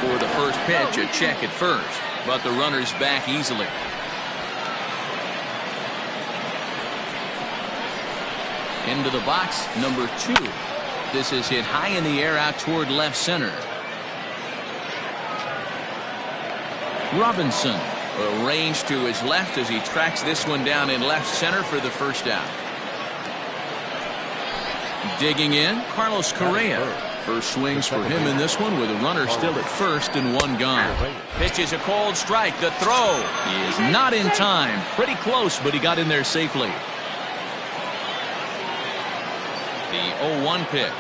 Before the first pitch, a check at first, but the runner's back easily. Into the box, number 2. This is hit high in the air out toward left center. Robinson arranged to his left as he tracks this one down in left center for the first out. Digging in, Carlos Correa. First swings for him in this one with a runner still at first and one gone. Pitch is a cold strike. The throw is not in time. Pretty close, but he got in there safely. The 0-1 pitch.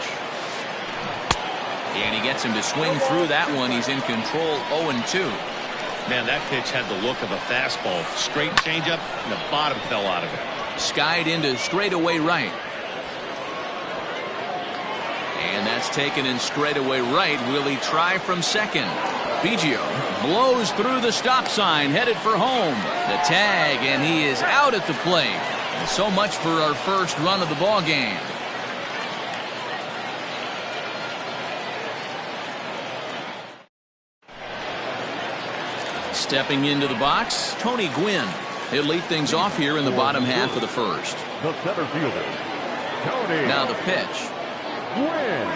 And he gets him to swing through that one. He's in control. 0-2. Man, that pitch had the look of a fastball. Straight changeup, and the bottom fell out of it. Skied into straightaway right. And that's taken in straightaway right. Will he try from second? Biggio blows through the stop sign, headed for home. The tag, and he is out at the plate. And so much for our first run of the ball game. Stepping into the box, Tony Gwynn. He'll lead things off here in the bottom half of the first. The center fielder, Tony. Now the pitch. Gwynn.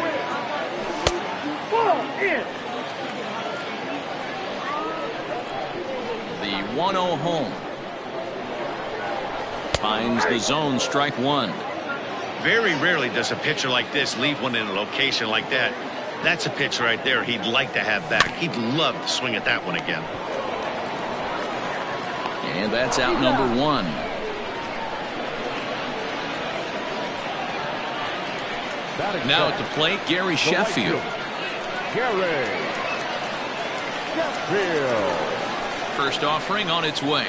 Ball in. The 1-0 home. Finds the zone, strike one. Very rarely does a pitcher like this leave one in a location like that. That's a pitch right there he'd like to have back. He'd love to swing at that one again. And that's out number one. Now at the plate, Gary Sheffield. Gary Sheffield. First offering on its way.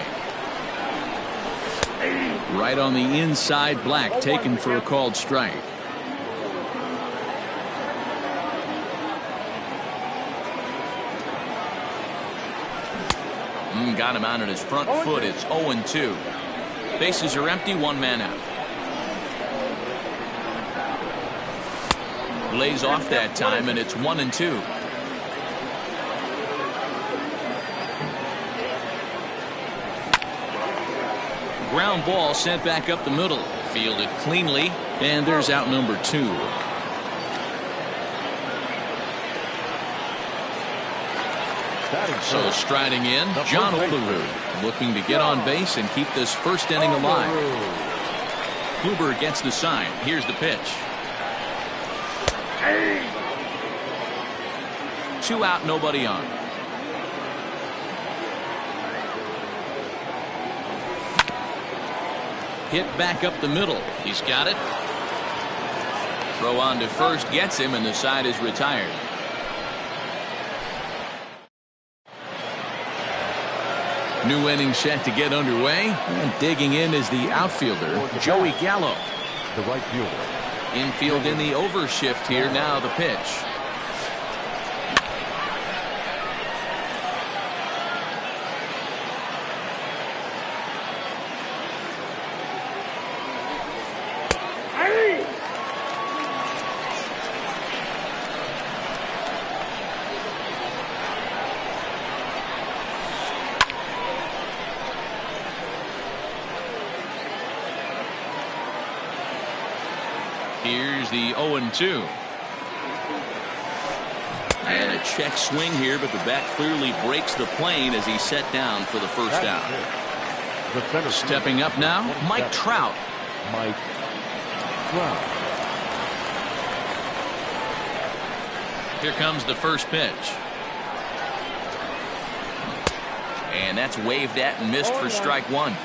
Right on the inside, Black taken for a called strike. Got him out at his front foot. It's 0-2. Bases are empty, one man out. Lays off that time, and it's 1-2. Ground ball sent back up the middle. Fielded cleanly, and there's out number 2. So striding in, John Olerud, looking to get on base and keep this first inning alive. Kluber gets the sign. Here's the pitch. 2 out, nobody on. Hit back up the middle. He's got it. Throw on to first gets him, and the side is retired. New inning set to get underway, and digging in is the outfielder, Joey Gallo. The right fielder. Infield in the overshift here. Now the pitch. Here's the 0-2. And a check swing here, but the bat clearly breaks the plane as he's set down for the first out. Stepping up now, Mike Trout. Mike Trout. Here comes the first pitch. And that's waved at and missed for strike one.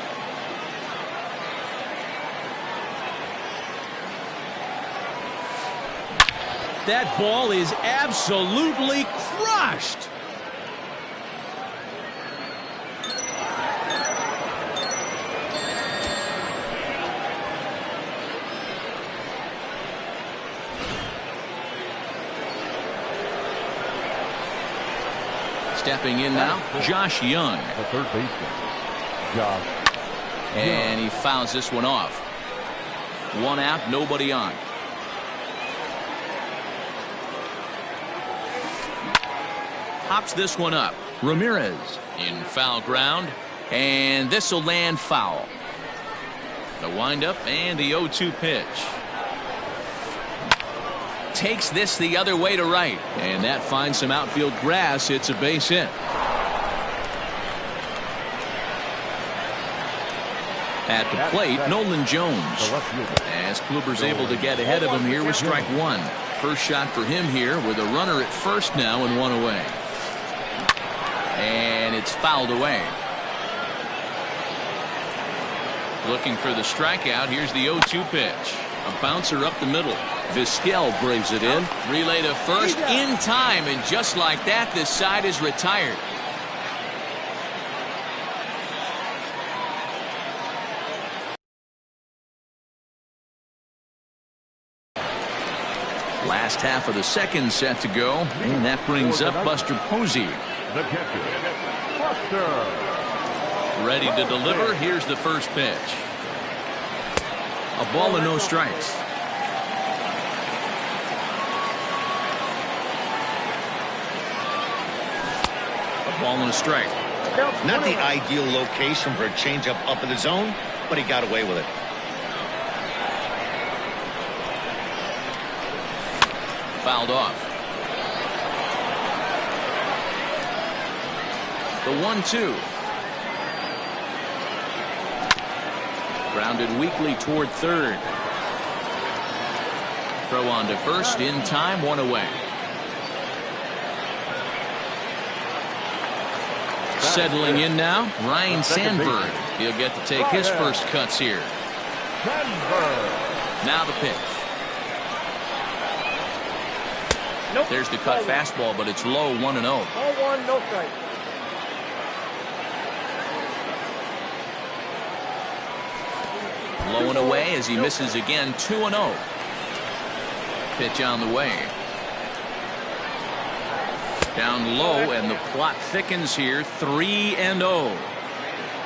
That ball is absolutely crushed. Stepping in now, Josh Young. The third baseman, Josh Young. And he fouls this one off. One out, nobody on. Pops this one up. Ramirez in foul ground, and this will land foul. The windup and the 0-2 pitch. Takes this the other way to right, and that finds some outfield grass. It's a base hit. At the plate, Nolan Jones. As Kluber's able to get ahead of him here with strike one. First shot for him here with a runner at first now and one away. And it's fouled away. Looking for the strikeout. Here's the 0-2 pitch. A bouncer up the middle. Vizquel brings it in. Relay to first in time, and just like that, this side is retired. Last half of the second set to go, and that brings up Buster Posey. The catcher, Buster. Ready to deliver. Here's the first pitch. A ball and no strikes. A ball and a strike. Not the ideal location for a changeup up in the zone, but he got away with it. Fouled off. The 1-2. Grounded weakly toward third. Throw on to first in time, one away. Settling in now, Ryan Sandberg. He'll get to take his first cuts here. Now the pitch. There's the cut fastball, but it's low, 1-0. 0-1, no strike. Low and away as he misses again, 2-0. Pitch on the way. Down low, and the plot thickens here, 3-0.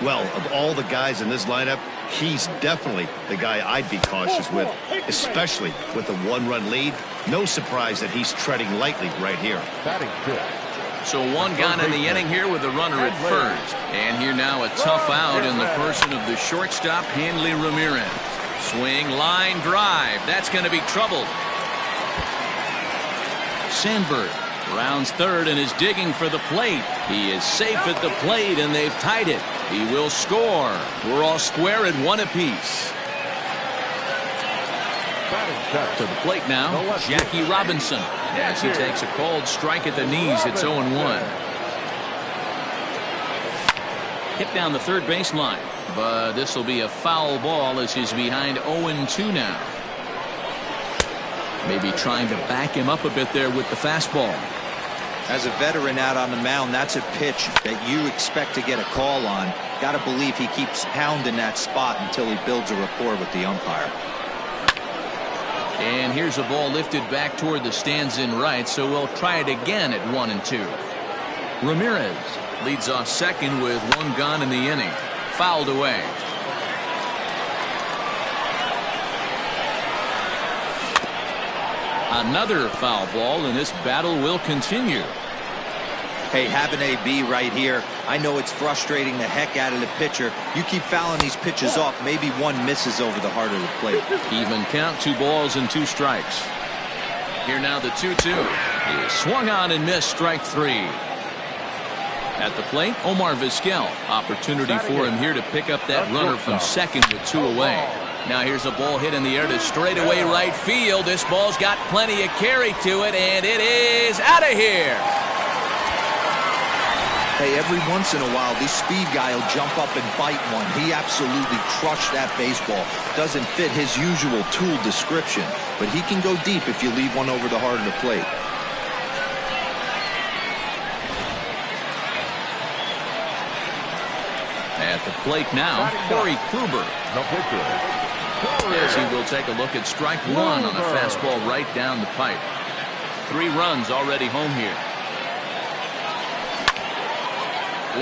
Well, of all the guys in this lineup, he's definitely the guy I'd be cautious with, especially with a one-run lead. No surprise that he's treading lightly right here. Batting fifth. So one gone in the inning here with a runner at first. And here now a tough out in the person of the shortstop, Hanley Ramirez. Swing, line drive. That's going to be trouble. Sandberg rounds third and is digging for the plate. He is safe at the plate, and they've tied it. He will score. We're all square at one apiece. To the plate now, Jackie Robinson. As he takes a called strike at the knees, it's 0-1. Hit down the third baseline, but this will be a foul ball as he's behind 0-2 now. Maybe trying to back him up a bit there with the fastball. As a veteran out on the mound, that's a pitch that you expect to get a call on. Got to believe he keeps pounding that spot until he builds a rapport with the umpire. And here's a ball lifted back toward the stands in right, so we'll try it again at 1-2. Ramirez leads off second with one gone in the inning. Fouled away. Another foul ball, and this battle will continue. Hey, having AB right here, I know it's frustrating the heck out of the pitcher. You keep fouling these pitches off, maybe one misses over the heart of the plate. Even count, 2 balls and 2 strikes. Here now the 2-2. He swung on and missed, strike 3. At the plate, Omar Vizquel. Opportunity for him here to pick up that runner from second with 2 away. Now here's a ball hit in the air to straightaway right field. This ball's got plenty of carry to it, and it is out of here. Hey, every once in a while, this speed guy will jump up and bite one. He absolutely crushed that baseball. Doesn't fit his usual tool description, but he can go deep if you leave one over the heart of the plate. At the plate now, Corey Kluber. As he will take a look at strike 1 on a fastball right down the pipe. 3 runs already home here.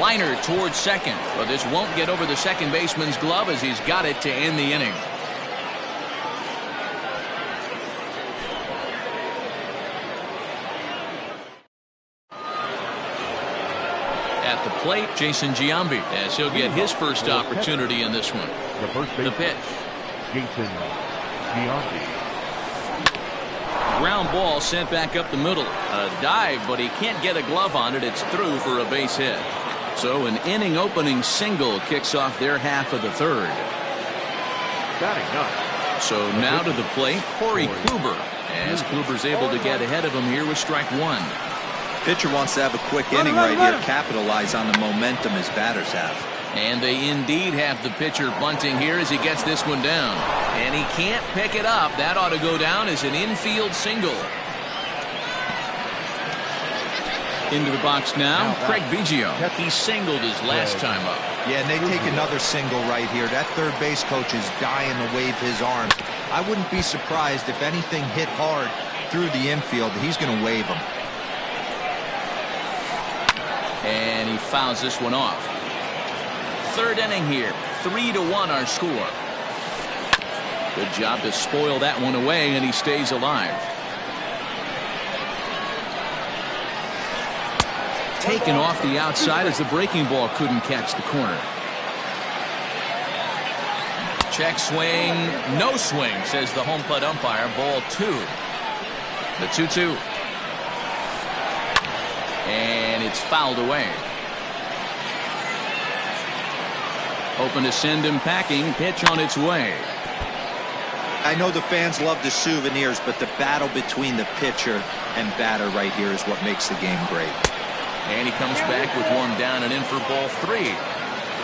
Liner towards second, but this won't get over the second baseman's glove as he's got it to end the inning. At the plate, Jason Giambi, as he'll get his first opportunity in this one. The pitch. Jason Giambi. Ground ball sent back up the middle. A dive, but he can't get a glove on it. It's through for a base hit. So an inning opening single kicks off their half of the third. So now to the plate, Corey Kluber, as Kluber's able to get ahead of him here with strike 1. Pitcher wants to have a quick inning right here, capitalize on the momentum his batters have. And they indeed have the pitcher bunting here as he gets this one down. And he can't pick it up. That ought to go down as an infield single. Into the box now, Craig Biggio. He singled his last time up. Yeah, and they take another single right here. That third base coach is dying to wave his arms. I wouldn't be surprised if anything hit hard through the infield. He's going to wave them. And he fouls this one off. Third inning here. 3-1 our score. Good job to spoil that one away, and he stays alive. Taken off the outside as the breaking ball couldn't catch the corner. Check swing, no swing, says the home plate umpire. Ball 2. The 2-2. And it's fouled away. Open to send him packing. Pitch on its way. I know the fans love the souvenirs, but the battle between the pitcher and batter right here is what makes the game great. And he comes back with one down and in for ball 3.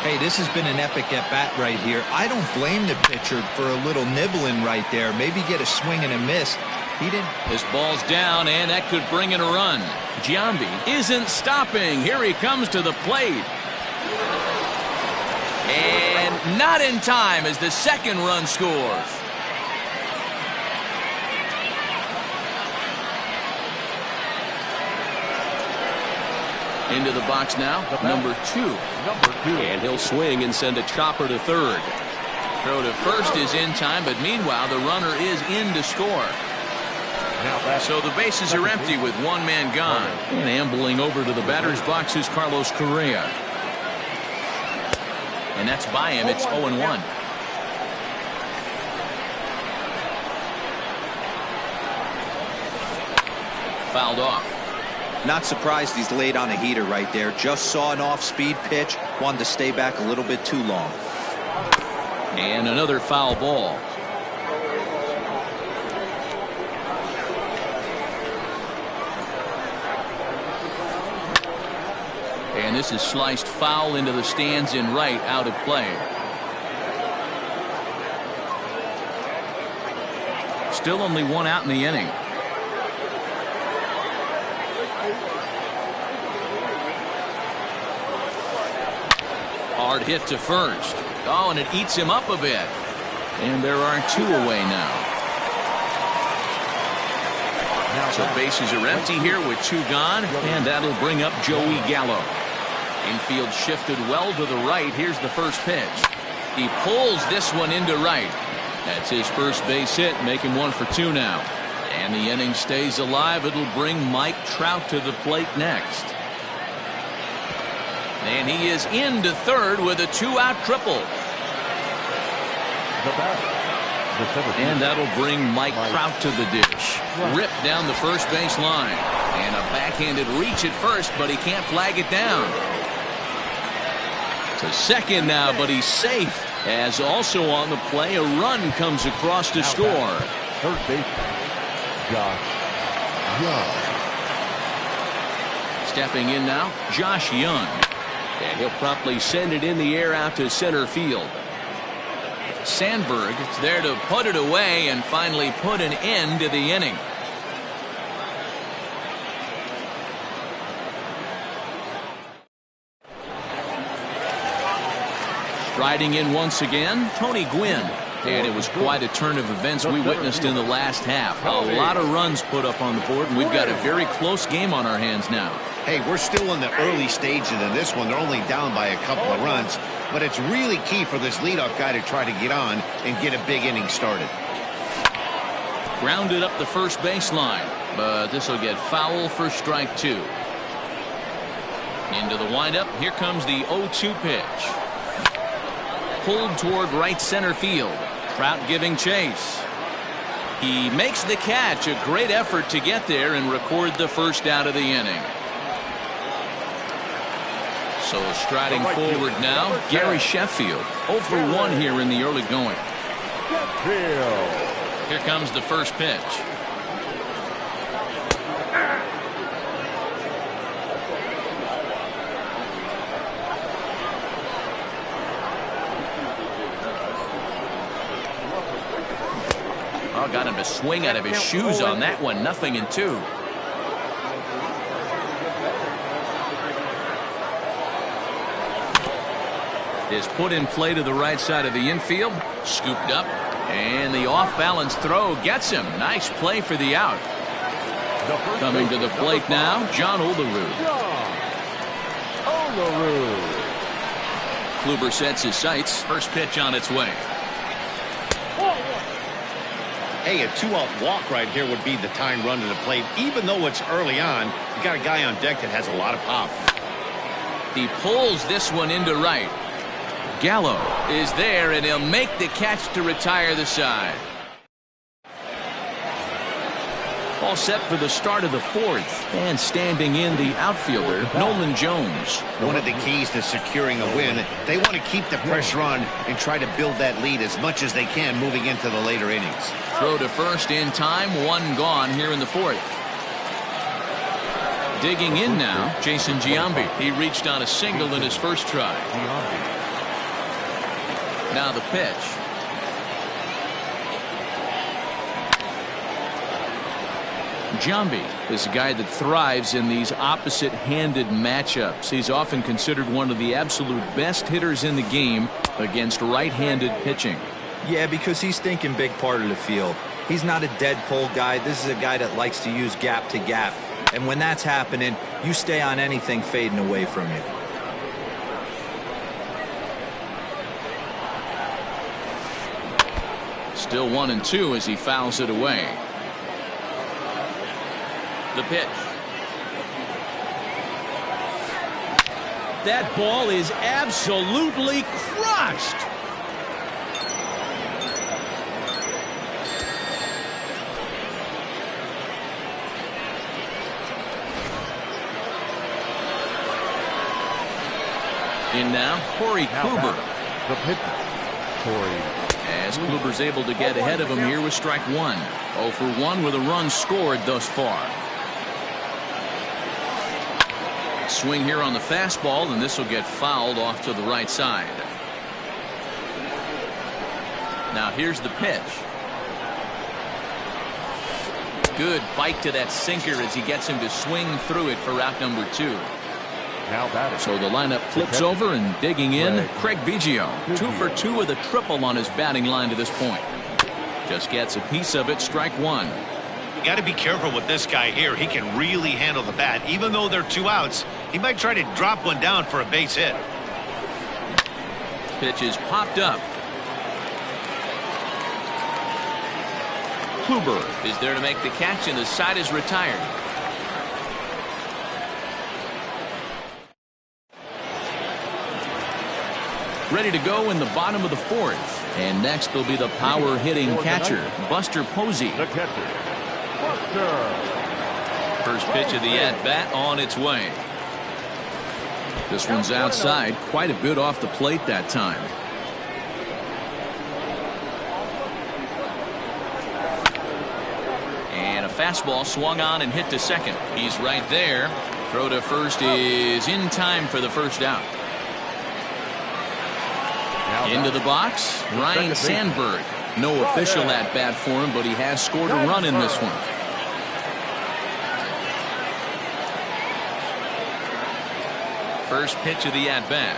Hey, this has been an epic at-bat right here. I don't blame the pitcher for a little nibbling right there. Maybe get a swing and a miss. He didn't. This ball's down, and that could bring in a run. Giambi isn't stopping. Here he comes to the plate. And not in time as the second run scores. Into the box now, number 2. And he'll swing and send a chopper to third. Throw to first is in time, but meanwhile the runner is in to score. So the bases are empty with one man gone. And ambling over to the batter's box is Carlos Correa. And that's by him. It's 0-1. Fouled off. Not surprised he's laid on a heater right there. Just saw an off-speed pitch. Wanted to stay back a little bit too long. And another foul ball. And this is sliced foul into the stands in right, out of play. Still only one out in the inning. Hard hit to first. Oh, and it eats him up a bit. And there are 2 away now. So bases are empty here with 2 gone, and that'll bring up Joey Gallo. Infield shifted well to the right. Here's the first pitch. He pulls this one into right. That's his first base hit, making 1 for 2 now. And the inning stays alive. It'll bring Mike Trout to the plate next. And he is into third with a 2-out triple. And that'll bring Mike Trout to the dish. Ripped down the first base line. And a backhanded reach at first, but he can't flag it down. To second now, but he's safe. As also on the play, a run comes across to score. Third baseman, Josh Young. Stepping in now, Josh Young. And he'll promptly send it in the air out to center field. Sandberg is there to put it away and finally put an end to the inning. Striding in once again, Tony Gwynn. And it was quite a turn of events we witnessed in the last half. A lot of runs put up on the board, and we've got a very close game on our hands now. Hey, we're still in the early stages of this one. They're only down by a couple of runs, but it's really key for this leadoff guy to try to get on and get a big inning started. Grounded up the first baseline, but this will get foul for strike two. Into the windup, here comes the 0-2 pitch. Pulled toward right center field. Trout giving chase. He makes the catch. A great effort to get there and record the first out of the inning. So striding forward now, Gary Sheffield. 0 for 1 here in the early going. Here comes the first pitch. Got him to swing out of his shoes on that one. 0-2. Is put in play to the right side of the infield. Scooped up. And the off-balance throw gets him. Nice play for the out. Coming to the plate now, John Olerud. Kluber sets his sights. First pitch on its way. Hey, a 2-out walk right here would be the tying run to the plate. Even though it's early on, you got a guy on deck that has a lot of pop. He pulls this one into right. Gallo is there, and he'll make the catch to retire the side. All set for the start of the fourth. And standing in the outfielder, Nolan Jones. One of the keys to securing a win, they want to keep the pressure on and try to build that lead as much as they can moving into the later innings. Throw to first in time, one gone here in the fourth. Digging in now, Jason Giambi. He reached on a single in his first try. Now the pitch. Giambi is a guy that thrives in these opposite-handed matchups. He's often considered one of the absolute best hitters in the game against right-handed pitching. Yeah, because he's thinking big part of the field. He's not a dead pull guy. This is a guy that likes to use gap to gap. And when that's happening, you stay on anything fading away from you. Still 1-2 as he fouls it away. The pitch. That ball is absolutely crushed. In now, Corey Kluber. The pitch. Corey. As Kluber's able to get ahead of him here with strike one. 0 for 1 with a run scored thus far. Swing here on the fastball, and this will get fouled off to the right side. Now here's the pitch. Good bite to that sinker as he gets him to swing through it for out number 2. So the lineup flips over, and digging in, Craig Biggio. 2 for 2 with a triple on his batting line to this point. Just gets a piece of it, strike one. You got to be careful with this guy here. He can really handle the bat. Even though they're 2 outs, he might try to drop one down for a base hit. Pitch is popped up. Kluber is there to make the catch, and the side is retired. Ready to go in the bottom of the fourth. And next will be the power hitting catcher, Buster Posey. The catcher, Buster First pitch of the at-bat on its way. This one's outside, quite a bit off the plate that time. And a fastball swung on and hit to second. He's right there. Throw to first is in time for the first out. Into the box, Ryne Sandberg. No official at-bat for him, but he has scored a run in this one. First pitch of the at-bat.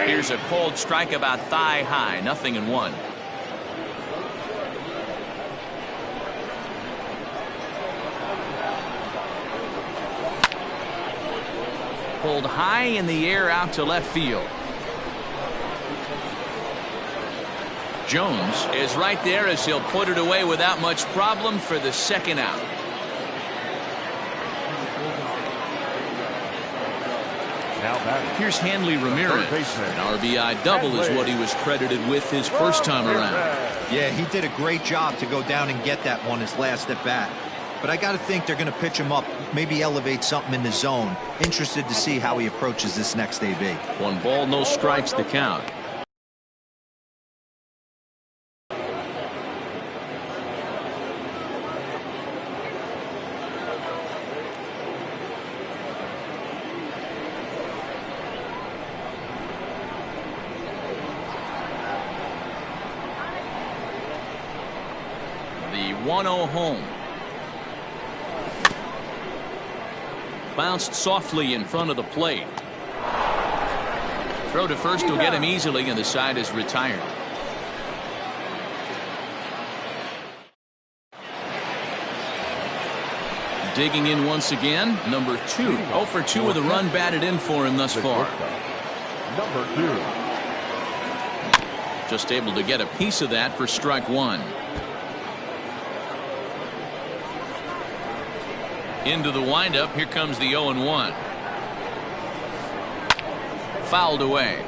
Here's a cold strike about thigh high, 0-1. Pulled high in the air out to left field. Jones is right there as he'll put it away without much problem for the second out. Here's Hanley Ramirez. An RBI double is what he was credited with his first time around. Yeah, he did a great job to go down and get that one his last at bat. But I got to think they're going to pitch him up, maybe elevate something in the zone. Interested to see how he approaches this next AB. 1 ball, no strikes the count. The 1-0 home. Bounced softly in front of the plate. Throw to first will get him easily, and the side is retired. Digging in once again, number 2. 0 for 2 with a run batted in for him thus far. Number 2. Just able to get a piece of that for strike 1. Into the windup. Here comes the 0-1. Fouled away.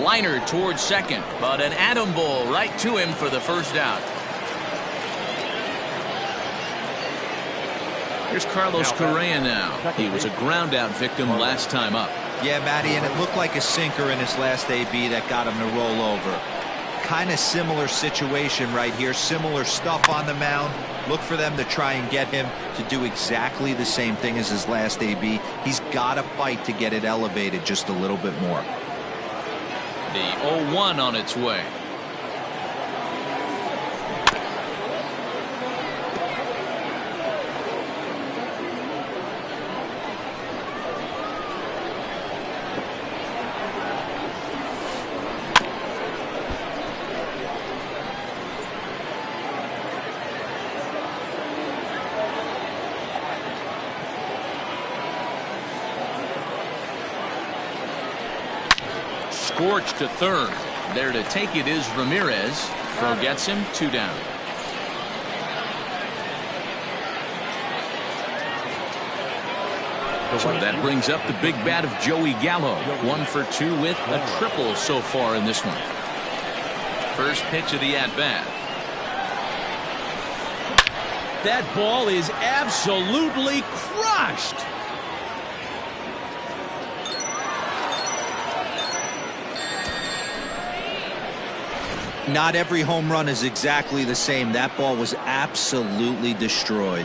Liner towards second, but an atom ball right to him for the first out. Here's Carlos Correa now. He was a ground out victim last time up. Yeah, Matty, and it looked like a sinker in his last AB that got him to roll over. Kind of similar situation right here. Similar stuff on the mound. Look for them to try and get him to do exactly the same thing as his last AB. He's got to fight to get it elevated just a little bit more. The 0-1 on its way. Scorched to third. There to take it is Ramirez. Throw gets him 2 down. So that brings up the big bat of Joey Gallo. 1 for 2 with a triple so far in this one. First pitch of the at-bat. That ball is absolutely crushed. Not every home run is exactly the same. That ball was absolutely destroyed.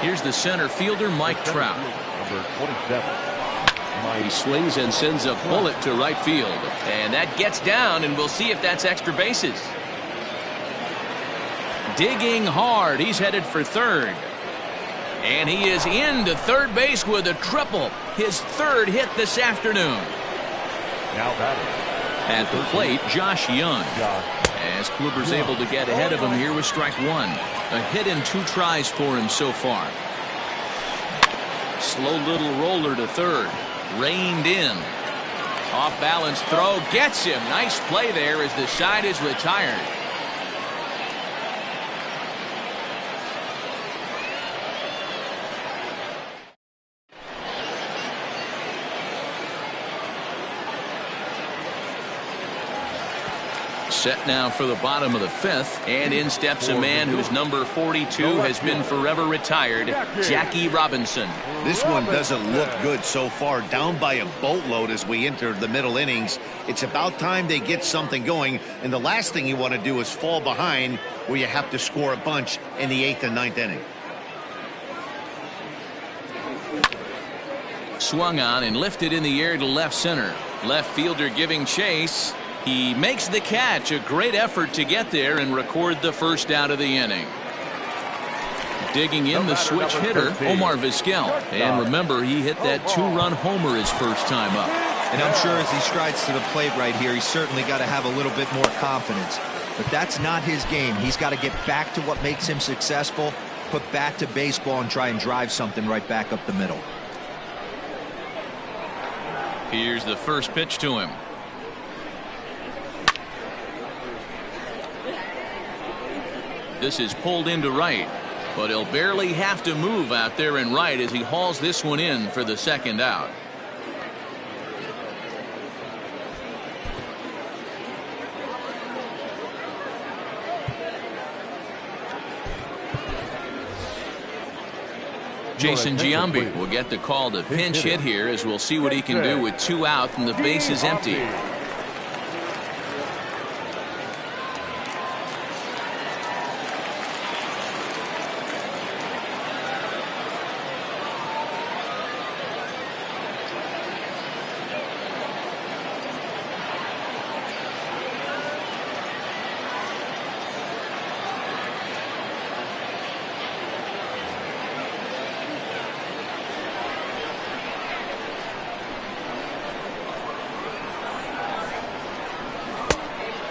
Here's the center fielder, Mike Trout. Number 27. He swings and sends a bullet to right field. And that gets down, and we'll see if that's extra bases. Digging hard. He's headed for third. And he is into third base with a triple. His third hit this afternoon. Now batting. At the plate, Josh Young. As Kluber's able to get ahead of him here with strike 1. A hit in 2 tries for him so far. Slow little roller to third. Reined in. Off balance throw gets him. Nice play there as the side is retired. Set now for the bottom of the fifth, and in steps a man whose number 42 has been forever retired, Jackie Robinson. This one doesn't look good so far. Down by a boatload as we enter the middle innings. It's about time they get something going, and the last thing you want to do is fall behind where you have to score a bunch in the 8th and 9th inning. Swung on and lifted in the air to left center. Left fielder giving chase. He makes the catch. A great effort to get there and record the first out of the inning. Digging in the switch hitter, Omar Vizquel. And remember, he hit that 2-run homer his first time up. And I'm sure as he strides to the plate right here, he's certainly got to have a little bit more confidence. But that's not his game. He's got to get back to what makes him successful, put bat to baseball, and try and drive something right back up the middle. Here's the first pitch to him. This is pulled into right, but he'll barely have to move out there in right as he hauls this one in for the second out. Jason Giambi will get the call to pinch hit here, as we'll see what he can do with 2 out and the base is empty.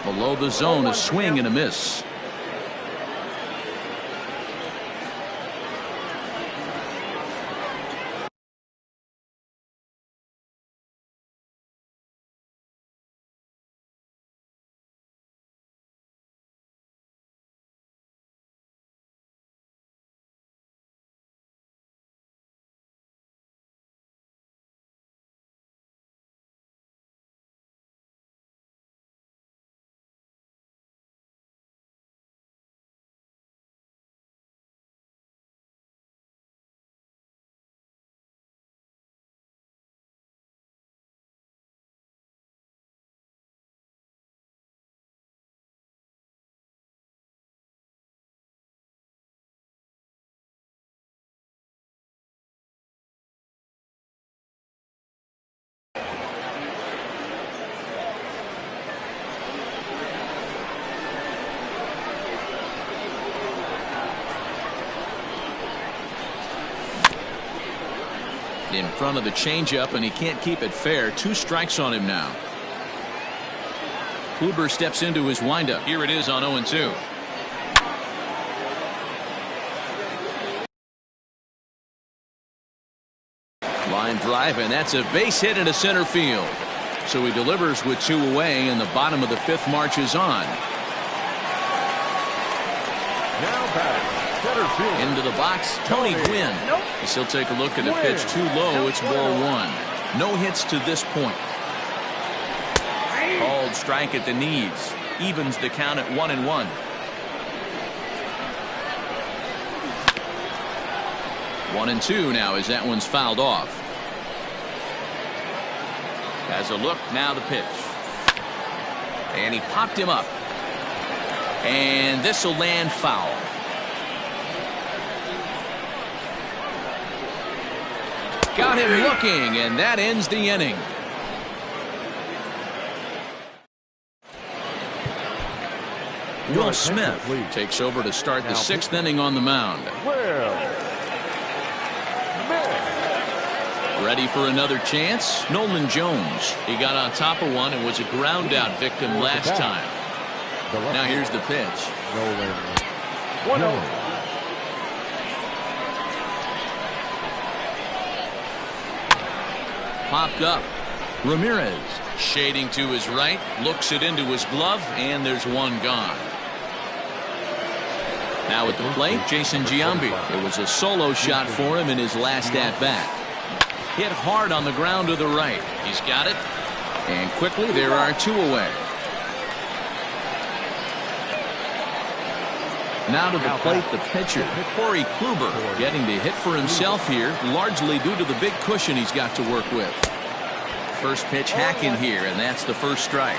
Below the zone, a swing and a miss. In front of the changeup, and he can't keep it fair. 2 strikes on him now. Kluber steps into his windup. Here it is on 0-2. Line drive, and that's a base hit into center field. So he delivers with 2 away, and the bottom of the 5th marches on. Now batting, center field. Into the box, Tony Gwynn. He'll take a look at the pitch too low. It's ball 1. No hits to this point. Called strike at the knees. Evens the count at 1-1. One and 2 now as that one's fouled off. Has a look, now the pitch. And he popped him up. And this will land foul. Got him looking, and that ends the inning. Will Smith takes over to start the 6th inning on the mound. Ready for another chance? Nolan Jones. He got on top of one and was a ground out victim last time. Now here's the pitch. Nolan. Popped up. Ramirez shading to his right, looks it into his glove, and there's one gone. Now at the plate, Jason Giambi. It was a solo shot for him in his last at-bat. Hit hard on the ground to the right. He's got it. And quickly there are 2 away. Now to the plate, the pitcher, Corey Kluber, getting the hit for himself here, largely due to the big cushion he's got to work with. First pitch hacking here, and that's the first strike.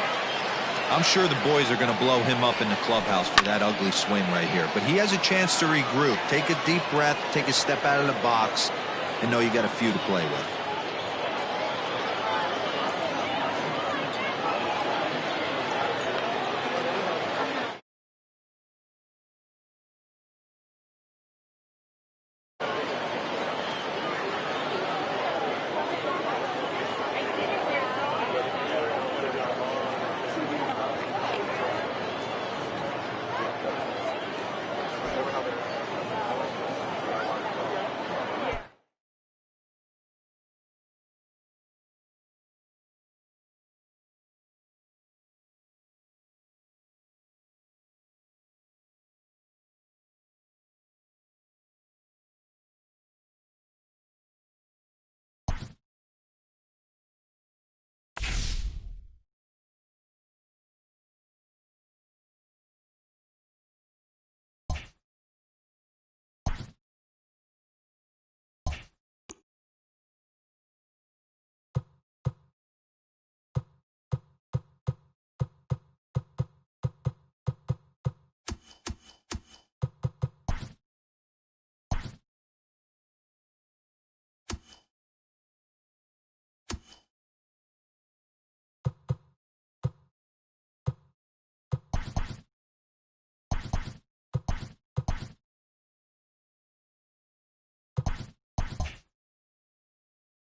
I'm sure the boys are going to blow him up in the clubhouse for that ugly swing right here. But he has a chance to regroup. Take a deep breath, take a step out of the box, and know you got a few to play with.